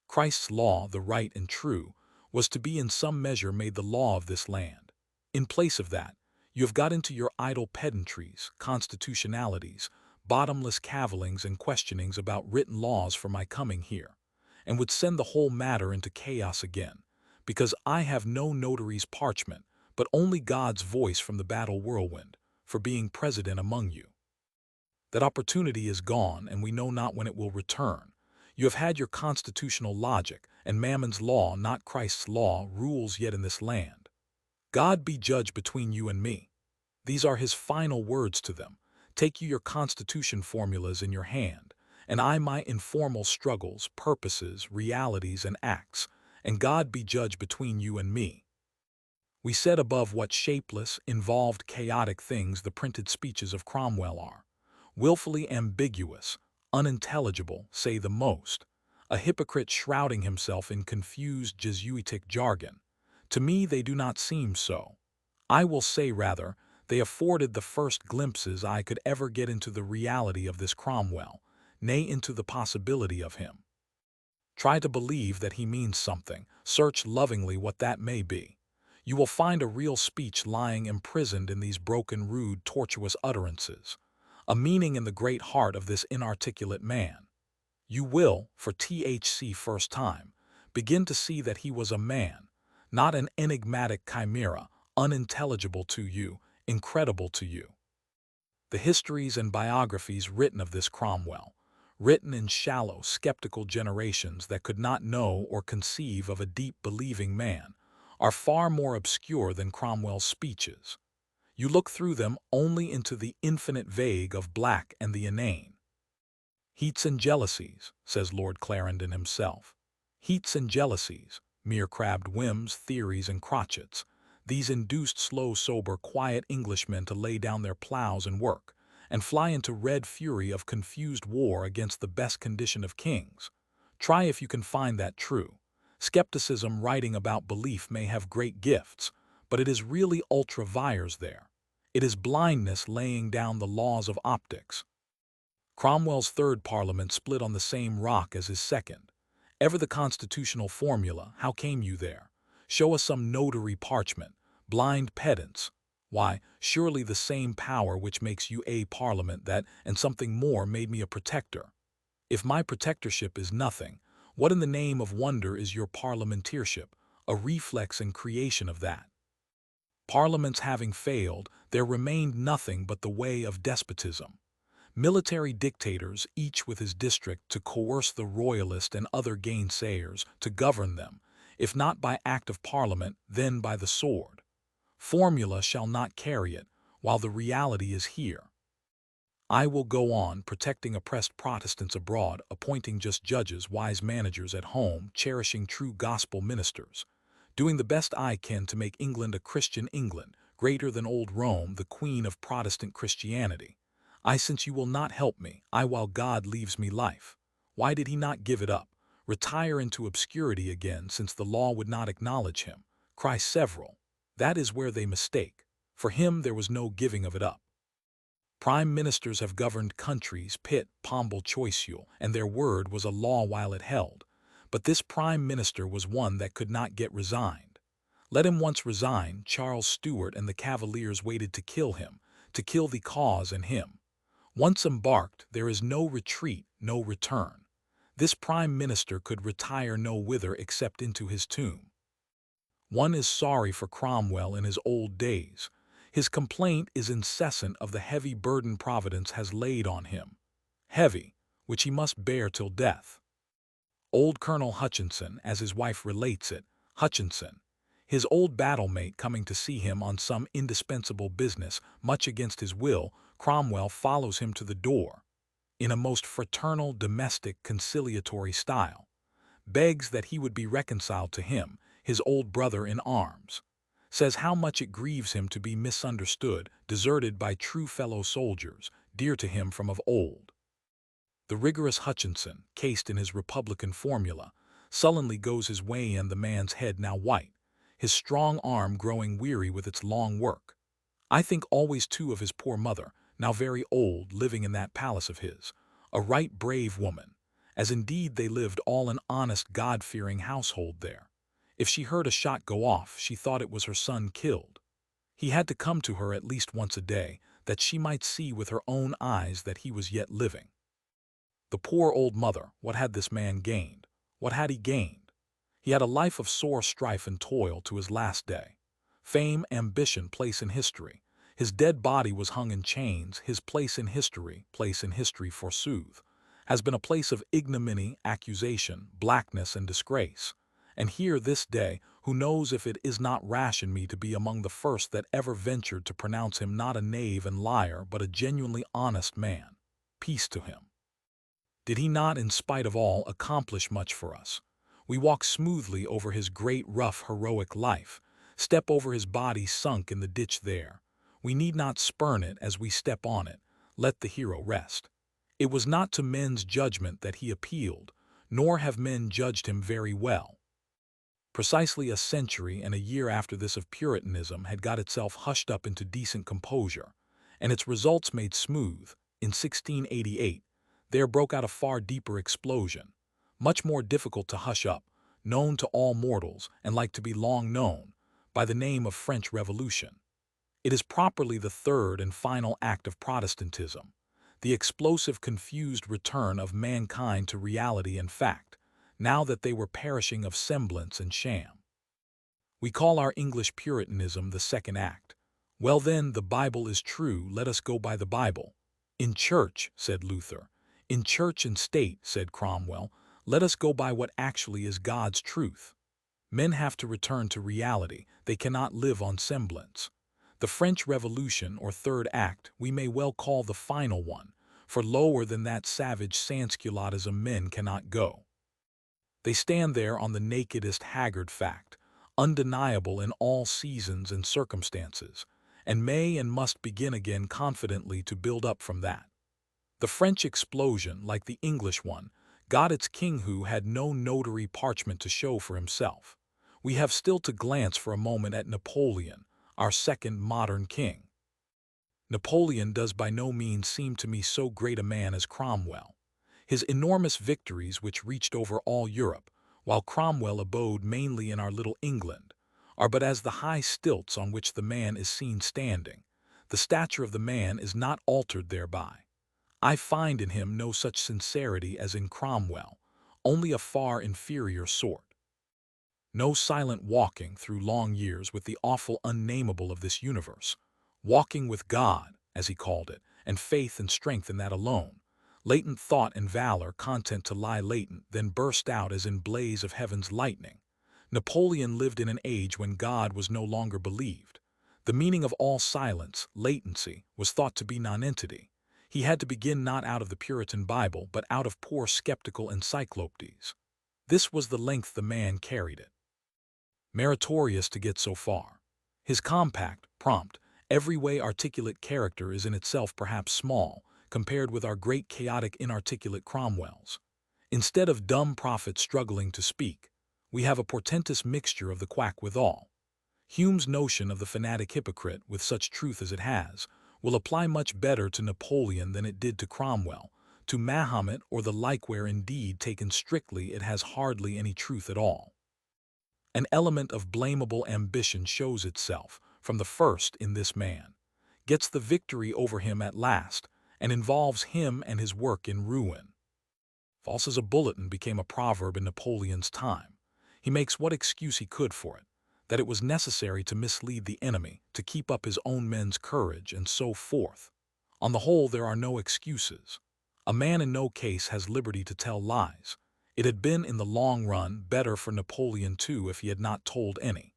Christ's law, the right and true, was to be in some measure made the law of this land. In place of that, you have got into your idle pedantries, constitutionalities, bottomless cavillings and questionings about written laws for my coming here, and would send the whole matter into chaos again, because I have no notary's parchment, but only God's voice from the battle whirlwind, for being president among you. That opportunity is gone, and we know not when it will return. You have had your constitutional logic, and Mammon's law, not Christ's law, rules yet in this land. God be judge between you and me. These are his final words to them. Take you your constitution formulas in your hand, and I my informal struggles, purposes, realities, and acts, and God be judge between you and me. We said above what shapeless, involved, chaotic things the printed speeches of Cromwell are. Willfully ambiguous, unintelligible, say the most, a hypocrite shrouding himself in confused Jesuitic jargon. To me they do not seem so. I will say rather, they afforded the first glimpses I could ever get into the reality of this Cromwell, nay, into the possibility of him. Try to believe that he means something, search lovingly what that may be. You will find a real speech lying imprisoned in these broken, rude, tortuous utterances, a meaning in the great heart of this inarticulate man. You will, for THC first time, begin to see that he was a man, not an enigmatic chimera, unintelligible to you, incredible to you. The histories and biographies written of this Cromwell, written in shallow, skeptical generations that could not know or conceive of a deep believing man, are far more obscure than Cromwell's speeches. You look through them only into the infinite vague of black and the inane. Heats and jealousies, says Lord Clarendon himself. Heats and jealousies, mere crabbed whims, theories, and crotchets. These induced slow, sober, quiet Englishmen to lay down their plows and work, and fly into red fury of confused war against the best condition of kings. Try if you can find that true. Skepticism writing about belief may have great gifts, but it is really ultra vires there. It is blindness laying down the laws of optics. Cromwell's third parliament split on the same rock as his second. Ever the constitutional formula, how came you there? Show us some notary parchment, blind pedants. Why, surely the same power which makes you a parliament that, and something more, made me a protector. If my protectorship is nothing, what in the name of wonder is your parliamenteership, a reflex and creation of that? Parliaments having failed, there remained nothing but the way of despotism. Military dictators, each with his district, to coerce the royalist and other gainsayers, to govern them, if not by act of parliament, then by the sword. Formula shall not carry it, while the reality is here. I will go on protecting oppressed Protestants abroad, appointing just judges, wise managers at home, cherishing true gospel ministers, doing the best I can to make England a Christian England, greater than old Rome, the queen of Protestant Christianity. Since you will not help me, while God leaves me life. Why did he not give it up, retire into obscurity again, since the law would not acknowledge him? Cry several. That is where they mistake. For him there was no giving of it up. Prime ministers have governed countries, Pitt, Pombal, Choiseul, and their word was a law while it held. But this prime minister was one that could not get resigned. Let him once resign, Charles Stuart and the Cavaliers waited to kill him, to kill the cause and him. Once embarked, there is no retreat, no return. This prime minister could retire no whither except into his tomb. One is sorry for Cromwell in his old days. His complaint is incessant of the heavy burden Providence has laid on him. Heavy, which he must bear till death. Old Colonel Hutchinson, as his wife relates it, Hutchinson, his old battle-mate coming to see him on some indispensable business, much against his will, Cromwell follows him to the door, in a most fraternal, domestic, conciliatory style, begs that he would be reconciled to him, his old brother in arms, says how much it grieves him to be misunderstood, deserted by true fellow soldiers, dear to him from of old. The rigorous Hutchinson, cased in his Republican formula, sullenly goes his way, and the man's head now white, his strong arm growing weary with its long work. I think always too of his poor mother, now very old, living in that palace of his, a right brave woman, as indeed they lived all an honest, God-fearing household there. If she heard a shot go off, she thought it was her son killed. He had to come to her at least once a day, that she might see with her own eyes that he was yet living. The poor old mother, what had this man gained? What had he gained? He had a life of sore strife and toil to his last day. Fame, ambition, place in history. His dead body was hung in chains. His place in history forsooth, has been a place of ignominy, accusation, blackness, and disgrace. And here this day, who knows if it is not rash in me to be among the first that ever ventured to pronounce him not a knave and liar, but a genuinely honest man. Peace to him. Did he not, in spite of all, accomplish much for us? We walk smoothly over his great, rough, heroic life, step over his body sunk in the ditch there. We need not spurn it as we step on it. Let the hero rest. It was not to men's judgment that he appealed, nor have men judged him very well. Precisely a century and a year after this of Puritanism had got itself hushed up into decent composure, and its results made smooth, in 1688, there broke out a far deeper explosion, much more difficult to hush up, known to all mortals, and like to be long known, by the name of French Revolution. It is properly the third and final act of Protestantism, the explosive, confused return of mankind to reality and fact, now that they were perishing of semblance and sham. We call our English Puritanism the second act. Well then, the Bible is true, let us go by the Bible. In church, said Luther. In church and state, said Cromwell, let us go by what actually is God's truth. Men have to return to reality, they cannot live on semblance. The French Revolution, or third act, we may well call the final one, for lower than that savage sansculottism men cannot go. They stand there on the nakedest haggard fact, undeniable in all seasons and circumstances, and may and must begin again confidently to build up from that. The French explosion, like the English one, got its king who had no notary parchment to show for himself. We have still to glance for a moment at Napoleon, our second modern king. Napoleon does by no means seem to me so great a man as Cromwell. His enormous victories, which reached over all Europe, while Cromwell abode mainly in our little England, are but as the high stilts on which the man is seen standing. The stature of the man is not altered thereby. I find in him no such sincerity as in Cromwell, only a far inferior sort. No silent walking through long years with the awful unnameable of this universe, walking with God, as he called it, and faith and strength in that alone, latent thought and valor content to lie latent, then burst out as in blaze of heaven's lightning. Napoleon lived in an age when God was no longer believed. The meaning of all silence, latency, was thought to be nonentity. He had to begin not out of the Puritan Bible, but out of poor skeptical encyclopedies. This was the length the man carried it. Meritorious to get so far. His compact, prompt, every way articulate character is in itself perhaps small, compared with our great chaotic inarticulate Cromwell's. Instead of dumb prophets struggling to speak, we have a portentous mixture of the quack withal. Hume's notion of the fanatic hypocrite, with such truth as it has, will apply much better to Napoleon than it did to Cromwell, to Mahomet or the like, where indeed taken strictly it has hardly any truth at all. An element of blamable ambition shows itself, from the first, in this man, gets the victory over him at last, and involves him and his work in ruin. False as a bulletin became a proverb in Napoleon's time. He makes what excuse he could for it, that it was necessary to mislead the enemy, to keep up his own men's courage, and so forth. On the whole, there are no excuses. A man in no case has liberty to tell lies. It had been, in the long run, better for Napoleon too if he had not told any.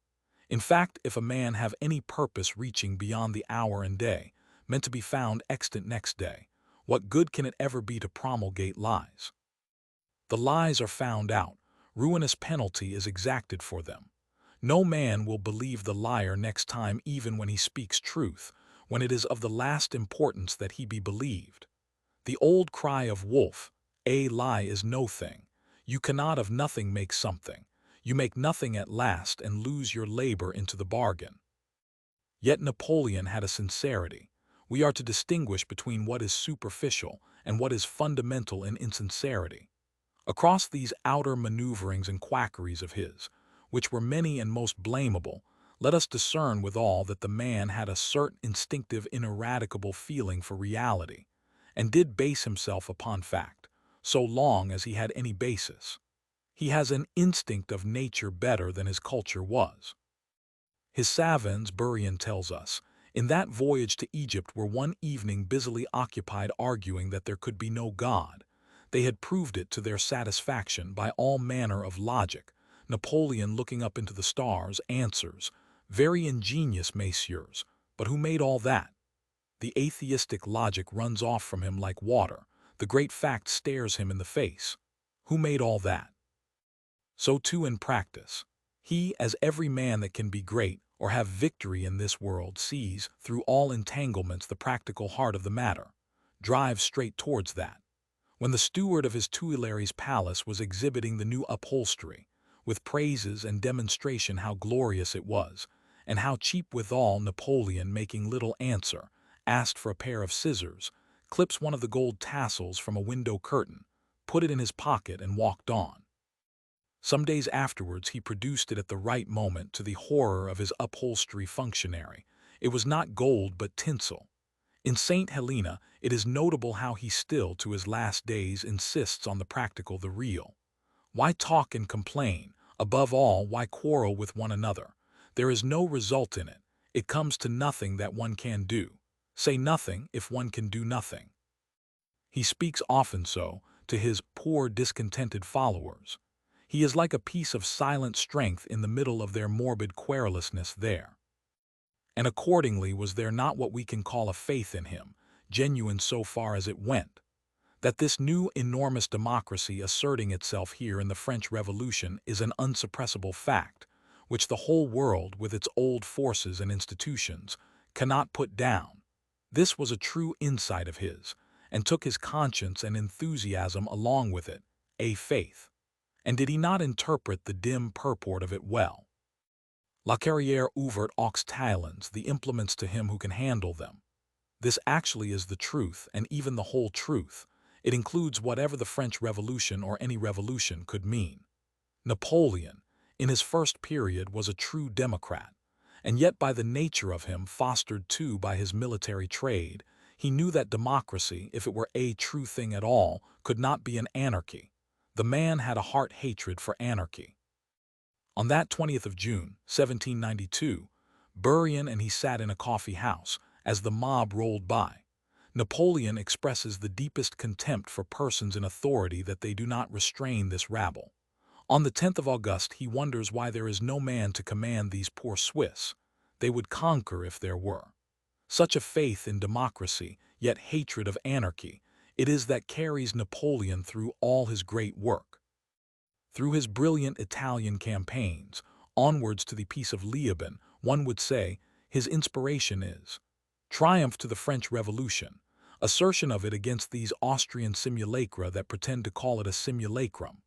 In fact, if a man have any purpose reaching beyond the hour and day, meant to be found extant next day, what good can it ever be to promulgate lies? The lies are found out, ruinous penalty is exacted for them. No man will believe the liar next time, even when he speaks truth, when it is of the last importance that he be believed. The old cry of Wolfe, "A lie is no thing. You cannot of nothing make something. You make nothing at last and lose your labor into the bargain." Yet Napoleon had a sincerity. We are to distinguish between what is superficial and what is fundamental in insincerity. Across these outer maneuverings and quackeries of his, which were many and most blamable, let us discern withal that the man had a certain instinctive ineradicable feeling for reality, and did base himself upon fact, so long as he had any basis. He has an instinct of nature better than his culture was. His savants, Burian tells us, in that voyage to Egypt were one evening busily occupied arguing that there could be no God. They had proved it to their satisfaction by all manner of logic. Napoleon, looking up into the stars, answers, "Very ingenious, messieurs, but who made all that?" The atheistic logic runs off from him like water. The great fact stares him in the face. Who made all that? So too in practice. He, as every man that can be great or have victory in this world, sees through all entanglements the practical heart of the matter, drives straight towards that. When the steward of his Tuileries palace was exhibiting the new upholstery, with praises and demonstration how glorious it was, and how cheap withal, Napoleon, making little answer, asked for a pair of scissors, clips one of the gold tassels from a window curtain, put it in his pocket, and walked on. Some days afterwards he produced it at the right moment, to the horror of his upholstery functionary. It was not gold but tinsel. In St. Helena it is notable how he still, to his last days, insists on the practical, the real. Why talk and complain? Above all, why quarrel with one another? There is no result in it. It comes to nothing that one can do. Say nothing if one can do nothing. He speaks often so to his poor discontented followers. He is like a piece of silent strength in the middle of their morbid querulousness there. And accordingly was there not what we can call a faith in him, genuine so far as it went, that this new enormous democracy asserting itself here in the French Revolution is an unsuppressible fact, which the whole world, with its old forces and institutions, cannot put down. This was a true insight of his, and took his conscience and enthusiasm along with it, a faith. And did he not interpret the dim purport of it well? La carrière ouverte aux talents, the implements to him who can handle them. This actually is the truth, and even the whole truth. It includes whatever the French Revolution or any revolution could mean. Napoleon, in his first period, was a true democrat, and yet by the nature of him, fostered too by his military trade, he knew that democracy, if it were a true thing at all, could not be an anarchy. The man had a heart hatred for anarchy. On that 20th of June, 1792, Burian and he sat in a coffee house, as the mob rolled by. Napoleon expresses the deepest contempt for persons in authority that they do not restrain this rabble. On the 10th of August he wonders why there is no man to command these poor Swiss. They would conquer if there were. Such a faith in democracy, yet hatred of anarchy, it is that carries Napoleon through all his great work. Through his brilliant Italian campaigns, onwards to the Peace of Leoben, one would say, his inspiration is triumph to the French Revolution, assertion of it against these Austrian simulacra that pretend to call it a simulacrum.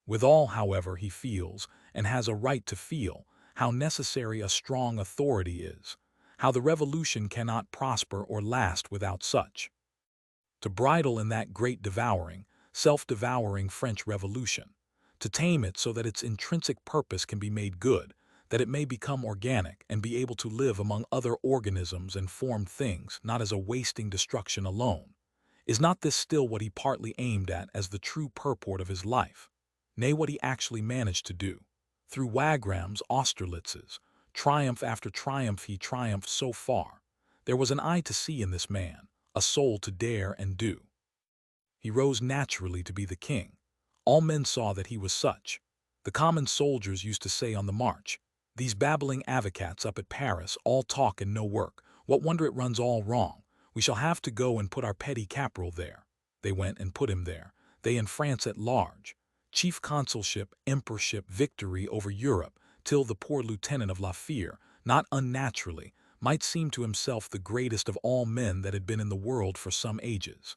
Withal, however, he feels, and has a right to feel, how necessary a strong authority is, how the revolution cannot prosper or last without such. To bridle in that great devouring, self-devouring French Revolution, to tame it so that its intrinsic purpose can be made good, that it may become organic and be able to live among other organisms and formed things, not as a wasting destruction alone. Is not this still what he partly aimed at as the true purport of his life? Nay, what he actually managed to do? Through Wagrams, Austerlitzes, triumph after triumph he triumphed so far. There was an eye to see in this man, a soul to dare and do. He rose naturally to be the king. All men saw that he was such. The common soldiers used to say on the march, "These babbling avocats up at Paris, all talk and no work. What wonder it runs all wrong? We shall have to go and put our petty caporal there." They went and put him there. They in France at large. Chief consulship, emperorship, victory over Europe, till the poor lieutenant of La Fere, not unnaturally, might seem to himself the greatest of all men that had been in the world for some ages.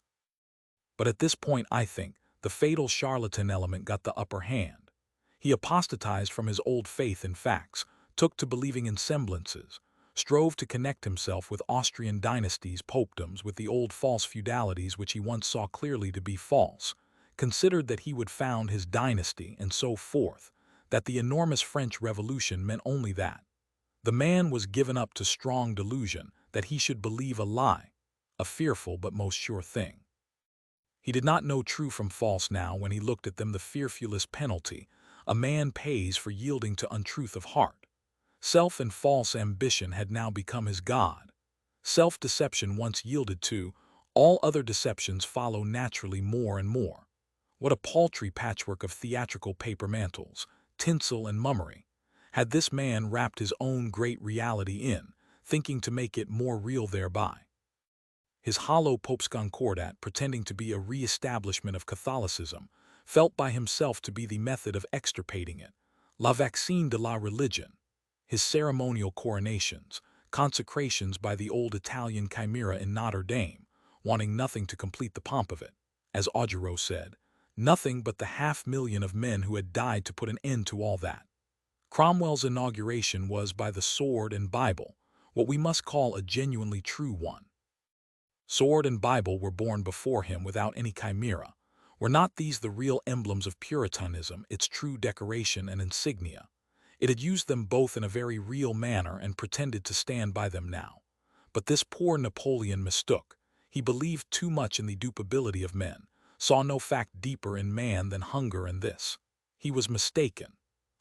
But at this point, I think, the fatal charlatan element got the upper hand. He apostatized from his old faith in facts, took to believing in semblances, strove to connect himself with Austrian dynasties, popedoms, with the old false feudalities which he once saw clearly to be false, considered that he would found his dynasty, and so forth, that the enormous French Revolution meant only that. The man was given up to strong delusion that he should believe a lie, a fearful but most sure thing. He did not know true from false now when he looked at them, the fearfulest penalty a man pays for yielding to untruth of heart. Self and false ambition had now become his god. Self-deception once yielded to, all other deceptions follow naturally more and more. What a paltry patchwork of theatrical paper mantles, tinsel and mummery, had this man wrapped his own great reality in, thinking to make it more real thereby. His hollow Pope's Concordat, pretending to be a re-establishment of Catholicism, felt by himself to be the method of extirpating it, la vaccine de la religion. His ceremonial coronations, consecrations by the old Italian chimera in Notre Dame, wanting nothing to complete the pomp of it, as Augereau said, nothing but the 500,000 of men who had died to put an end to all that. Cromwell's inauguration was by the sword and Bible, what we must call a genuinely true one. Sword and Bible were born before him without any chimera. Were not these the real emblems of Puritanism, its true decoration and insignia? It had used them both in a very real manner and pretended to stand by them now. But this poor Napoleon mistook. He believed too much in the dupability of men, saw no fact deeper in man than hunger and this. He was mistaken.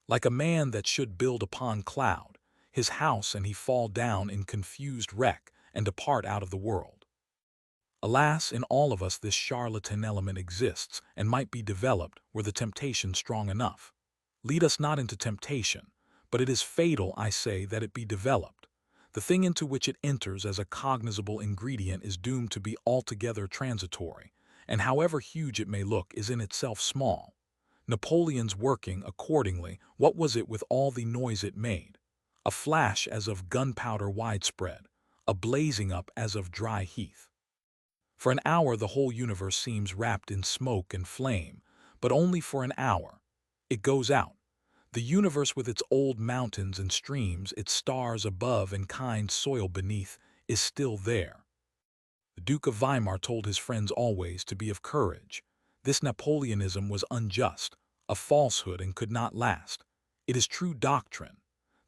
Like a man that should build upon cloud, his house, and he fall down in confused wreck and depart out of the world. Alas, in all of us this charlatan element exists and might be developed were the temptation strong enough. Lead us not into temptation, but it is fatal, I say, that it be developed. The thing into which it enters as a cognizable ingredient is doomed to be altogether transitory, and however huge it may look is in itself small. Napoleon's working, accordingly, what was it with all the noise it made? A flash as of gunpowder widespread, a blazing up as of dry heath. For an hour the whole universe seems wrapped in smoke and flame, but only for an hour. It goes out. The universe with its old mountains and streams, its stars above and kind soil beneath, is still there. The Duke of Weimar told his friends always to be of courage. This Napoleonism was unjust, a falsehood, and could not last. It is true doctrine.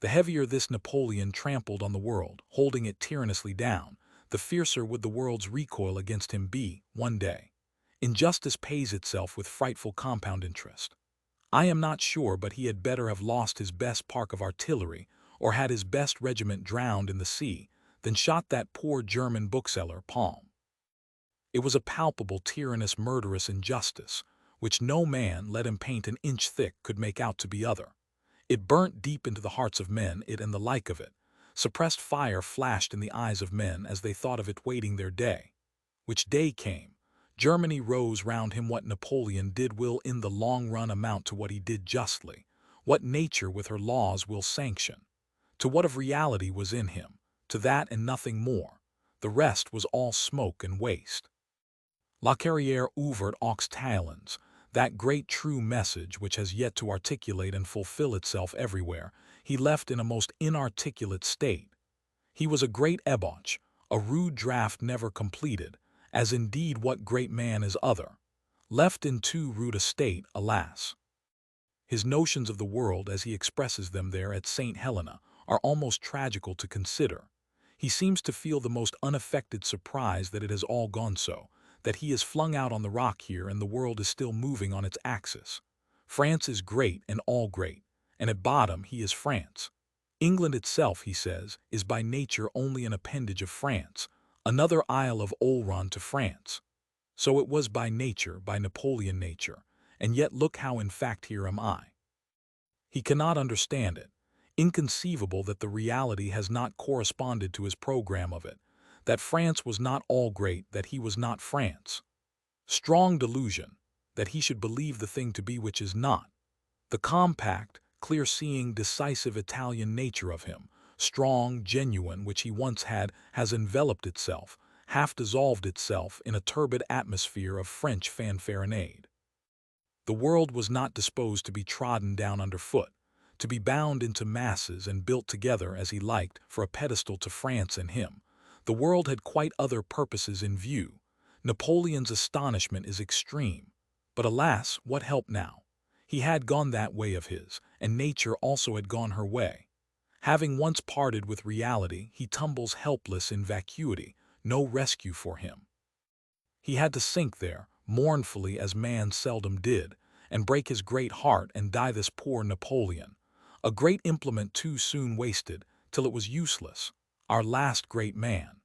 The heavier this Napoleon trampled on the world, holding it tyrannously down, the fiercer would the world's recoil against him be, one day. Injustice pays itself with frightful compound interest. I am not sure but he had better have lost his best park of artillery, or had his best regiment drowned in the sea, than shot that poor German bookseller, Palm. It was a palpable, tyrannous, murderous injustice, which no man, let him paint an inch thick, could make out to be other. It burnt deep into the hearts of men, it and the like of it. Suppressed fire flashed in the eyes of men as they thought of it waiting their day. Which day came. Germany rose round him. What Napoleon did will in the long run amount to what he did justly, what nature with her laws will sanction. To what of reality was in him, to that and nothing more. The rest was all smoke and waste. La carrière ouverte aux talents, that great true message which has yet to articulate and fulfill itself everywhere, he left in a most inarticulate state. He was a great epoch, a rude draft never completed, as indeed what great man is other, left in too rude a state, alas. His notions of the world as he expresses them there at St. Helena are almost tragical to consider. He seems to feel the most unaffected surprise that it has all gone so, that he is flung out on the rock here and the world is still moving on its axis. France is great and all great, and at bottom he is France. England itself, he says, is by nature only an appendage of France, another Isle of Oleron to France. So it was by nature, by Napoleon nature, and yet look how in fact here am I. He cannot understand it. Inconceivable that the reality has not corresponded to his program of it, that France was not all great, that he was not France. Strong delusion, that he should believe the thing to be which is not. The compact, clear-seeing, decisive Italian nature of him, strong, genuine, which he once had, has enveloped itself, half dissolved itself in a turbid atmosphere of French fanfaronade. The world was not disposed to be trodden down underfoot, to be bound into masses and built together as he liked for a pedestal to France and him. The world had quite other purposes in view. Napoleon's astonishment is extreme. But alas, what help now? He had gone that way of his, and nature also had gone her way. Having once parted with reality, he tumbles helpless in vacuity, no rescue for him. He had to sink there, mournfully as man seldom did, and break his great heart and die this poor Napoleon. A great implement too soon wasted, till it was useless. Our last great man.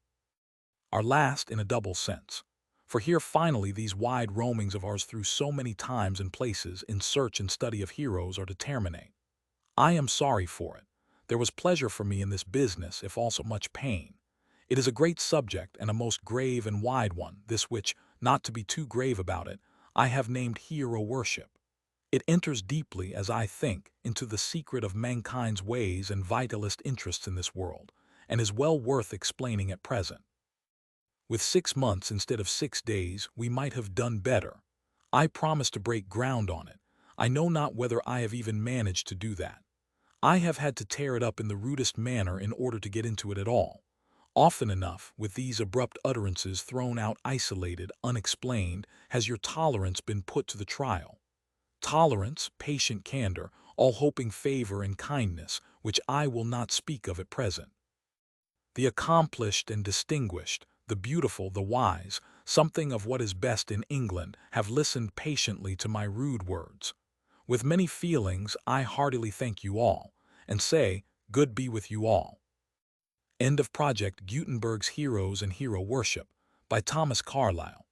Our last in a double sense. For here finally these wide roamings of ours through so many times and places in search and study of heroes are to terminate. I am sorry for it. There was pleasure for me in this business, if also much pain. It is a great subject and a most grave and wide one, this which, not to be too grave about it, I have named hero worship. It enters deeply, as I think, into the secret of mankind's ways and vitalist interests in this world, and is well worth explaining at present. With 6 months instead of 6 days, we might have done better. I promised to break ground on it. I know not whether I have even managed to do that. I have had to tear it up in the rudest manner in order to get into it at all. Often enough, with these abrupt utterances thrown out isolated, unexplained, has your tolerance been put to the trial. Tolerance, patient candor, all hoping favor and kindness, which I will not speak of at present. The accomplished and distinguished, the beautiful, the wise, something of what is best in England, have listened patiently to my rude words. With many feelings, I heartily thank you all, and say, good be with you all. End of project Gutenberg's Heroes and Hero Worship by Thomas Carlyle.